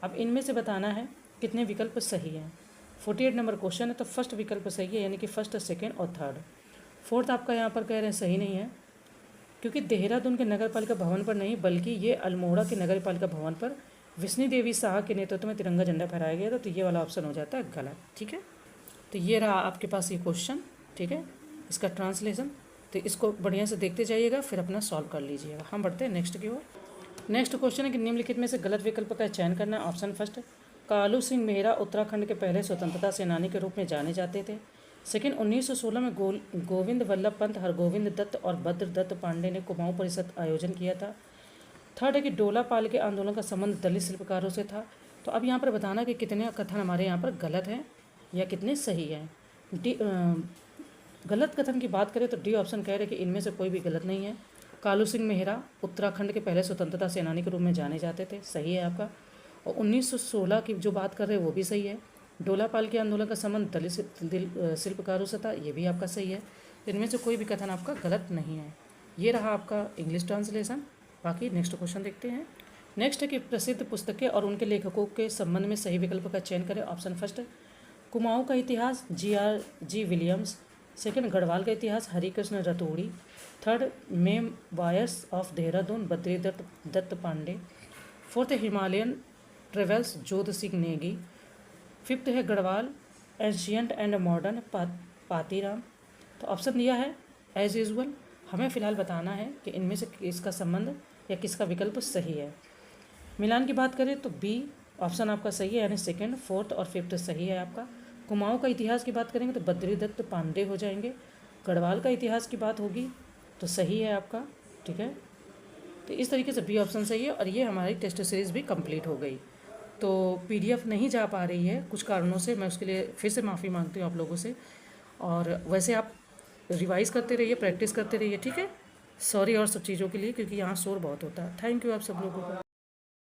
अब इनमें से बताना है कितने विकल्प सही हैं। 48 नंबर क्वेश्चन है, तो फर्स्ट विकल्प सही है, यानी कि फर्स्ट, सेकेंड और थर्ड। फोर्थ आपका यहाँ पर कह रहे हैं सही नहीं है, क्योंकि देहरादून के नगर पालिका भवन पर नहीं बल्कि ये अल्मोड़ा के नगर पालिका भवन पर विष्णु देवी साहा के नेतृत्व में तिरंगा झंडा फहराया गया था। तो ये वाला ऑप्शन हो जाता है गलत, ठीक है। तो ये रहा आपके पास ये क्वेश्चन, ठीक है, इसका ट्रांसलेशन। तो इसको बढ़िया से देखते जाइएगा, फिर अपना सॉल्व कर लीजिएगा। हम बढ़ते हैं नेक्स्ट की ओर। नेक्स्ट क्वेश्चन है कि निम्नलिखित में से गलत विकल्प का चयन करना है। ऑप्शन फर्स्ट, कालू सिंह मेहरा उत्तराखंड के पहले स्वतंत्रता सेनानी के रूप में जाने जाते थे। सेकेंड, 1916 में गोविंद वल्लभ पंत, हरगोविंद दत्त और भद्र दत्त पांडे ने कुमाऊं परिषद आयोजन किया था। थर्ड है कि डोला पाल के आंदोलन का संबंध दलित शिल्पकारों से था। तो अब यहाँ पर बताना कि कितने कथन हमारे यहाँ पर गलत हैं या कितने सही हैं। डी गलत कथन की बात करें तो डी ऑप्शन कह रहे कि इनमें से कोई भी गलत नहीं है। कालू सिंह मेहरा उत्तराखंड के पहले स्वतंत्रता सेनानी के रूप में जाने जाते थे, सही है आपका। और 1916 की जो बात कर रहे हैं वो भी सही है। डोला पाल के आंदोलन का संबंध दलित शिल्पकारों से था, ये भी आपका सही है। इनमें से कोई भी कथन आपका गलत नहीं है। ये रहा आपका इंग्लिश ट्रांसलेशन। बाकी नेक्स्ट क्वेश्चन देखते हैं। नेक्स्ट है कि प्रसिद्ध पुस्तकें और उनके लेखकों के संबंध में सही विकल्प का चयन करें। ऑप्शन फर्स्ट, कुमाऊं का इतिहास GRG विलियम्स। सेकंड, गढ़वाल का इतिहास Harikrishna Raturi. Third, memoirs of Dehradun Badri Datt Pande. Fourth, Himalayan travels Jodh Singh Negi. Fifth है Garhwal ancient and modern Patiram. तो ऑप्शन दिया है एज यूजुअल हमें फ़िलहाल बताना है कि इनमें से किसका संबंध या किसका विकल्प सही है। मिलान की बात करें तो बी ऑप्शन आपका सही है, यानी सेकंड, फोर्थ और फिफ्थ सही है आपका। कुमाऊं का इतिहास की बात करेंगे तो बद्रीदत्त पांडे हो जाएंगे। गढ़वाल का इतिहास की बात होगी तो सही है आपका, ठीक है। तो इस तरीके से बी ऑप्शन सही है और ये हमारी टेस्ट सीरीज़ भी कंप्लीट हो गई। तो पीडीएफ नहीं जा पा रही है कुछ कारणों से, मैं उसके लिए फिर से माफ़ी मांगती हूँ आप लोगों से। और वैसे आप रिवाइज़ करते रहिए, प्रैक्टिस करते रहिए, ठीक है। सॉरी और सब चीज़ों के लिए, क्योंकि यहाँ शोर बहुत होता है। थैंक यू आप सब लोगों को।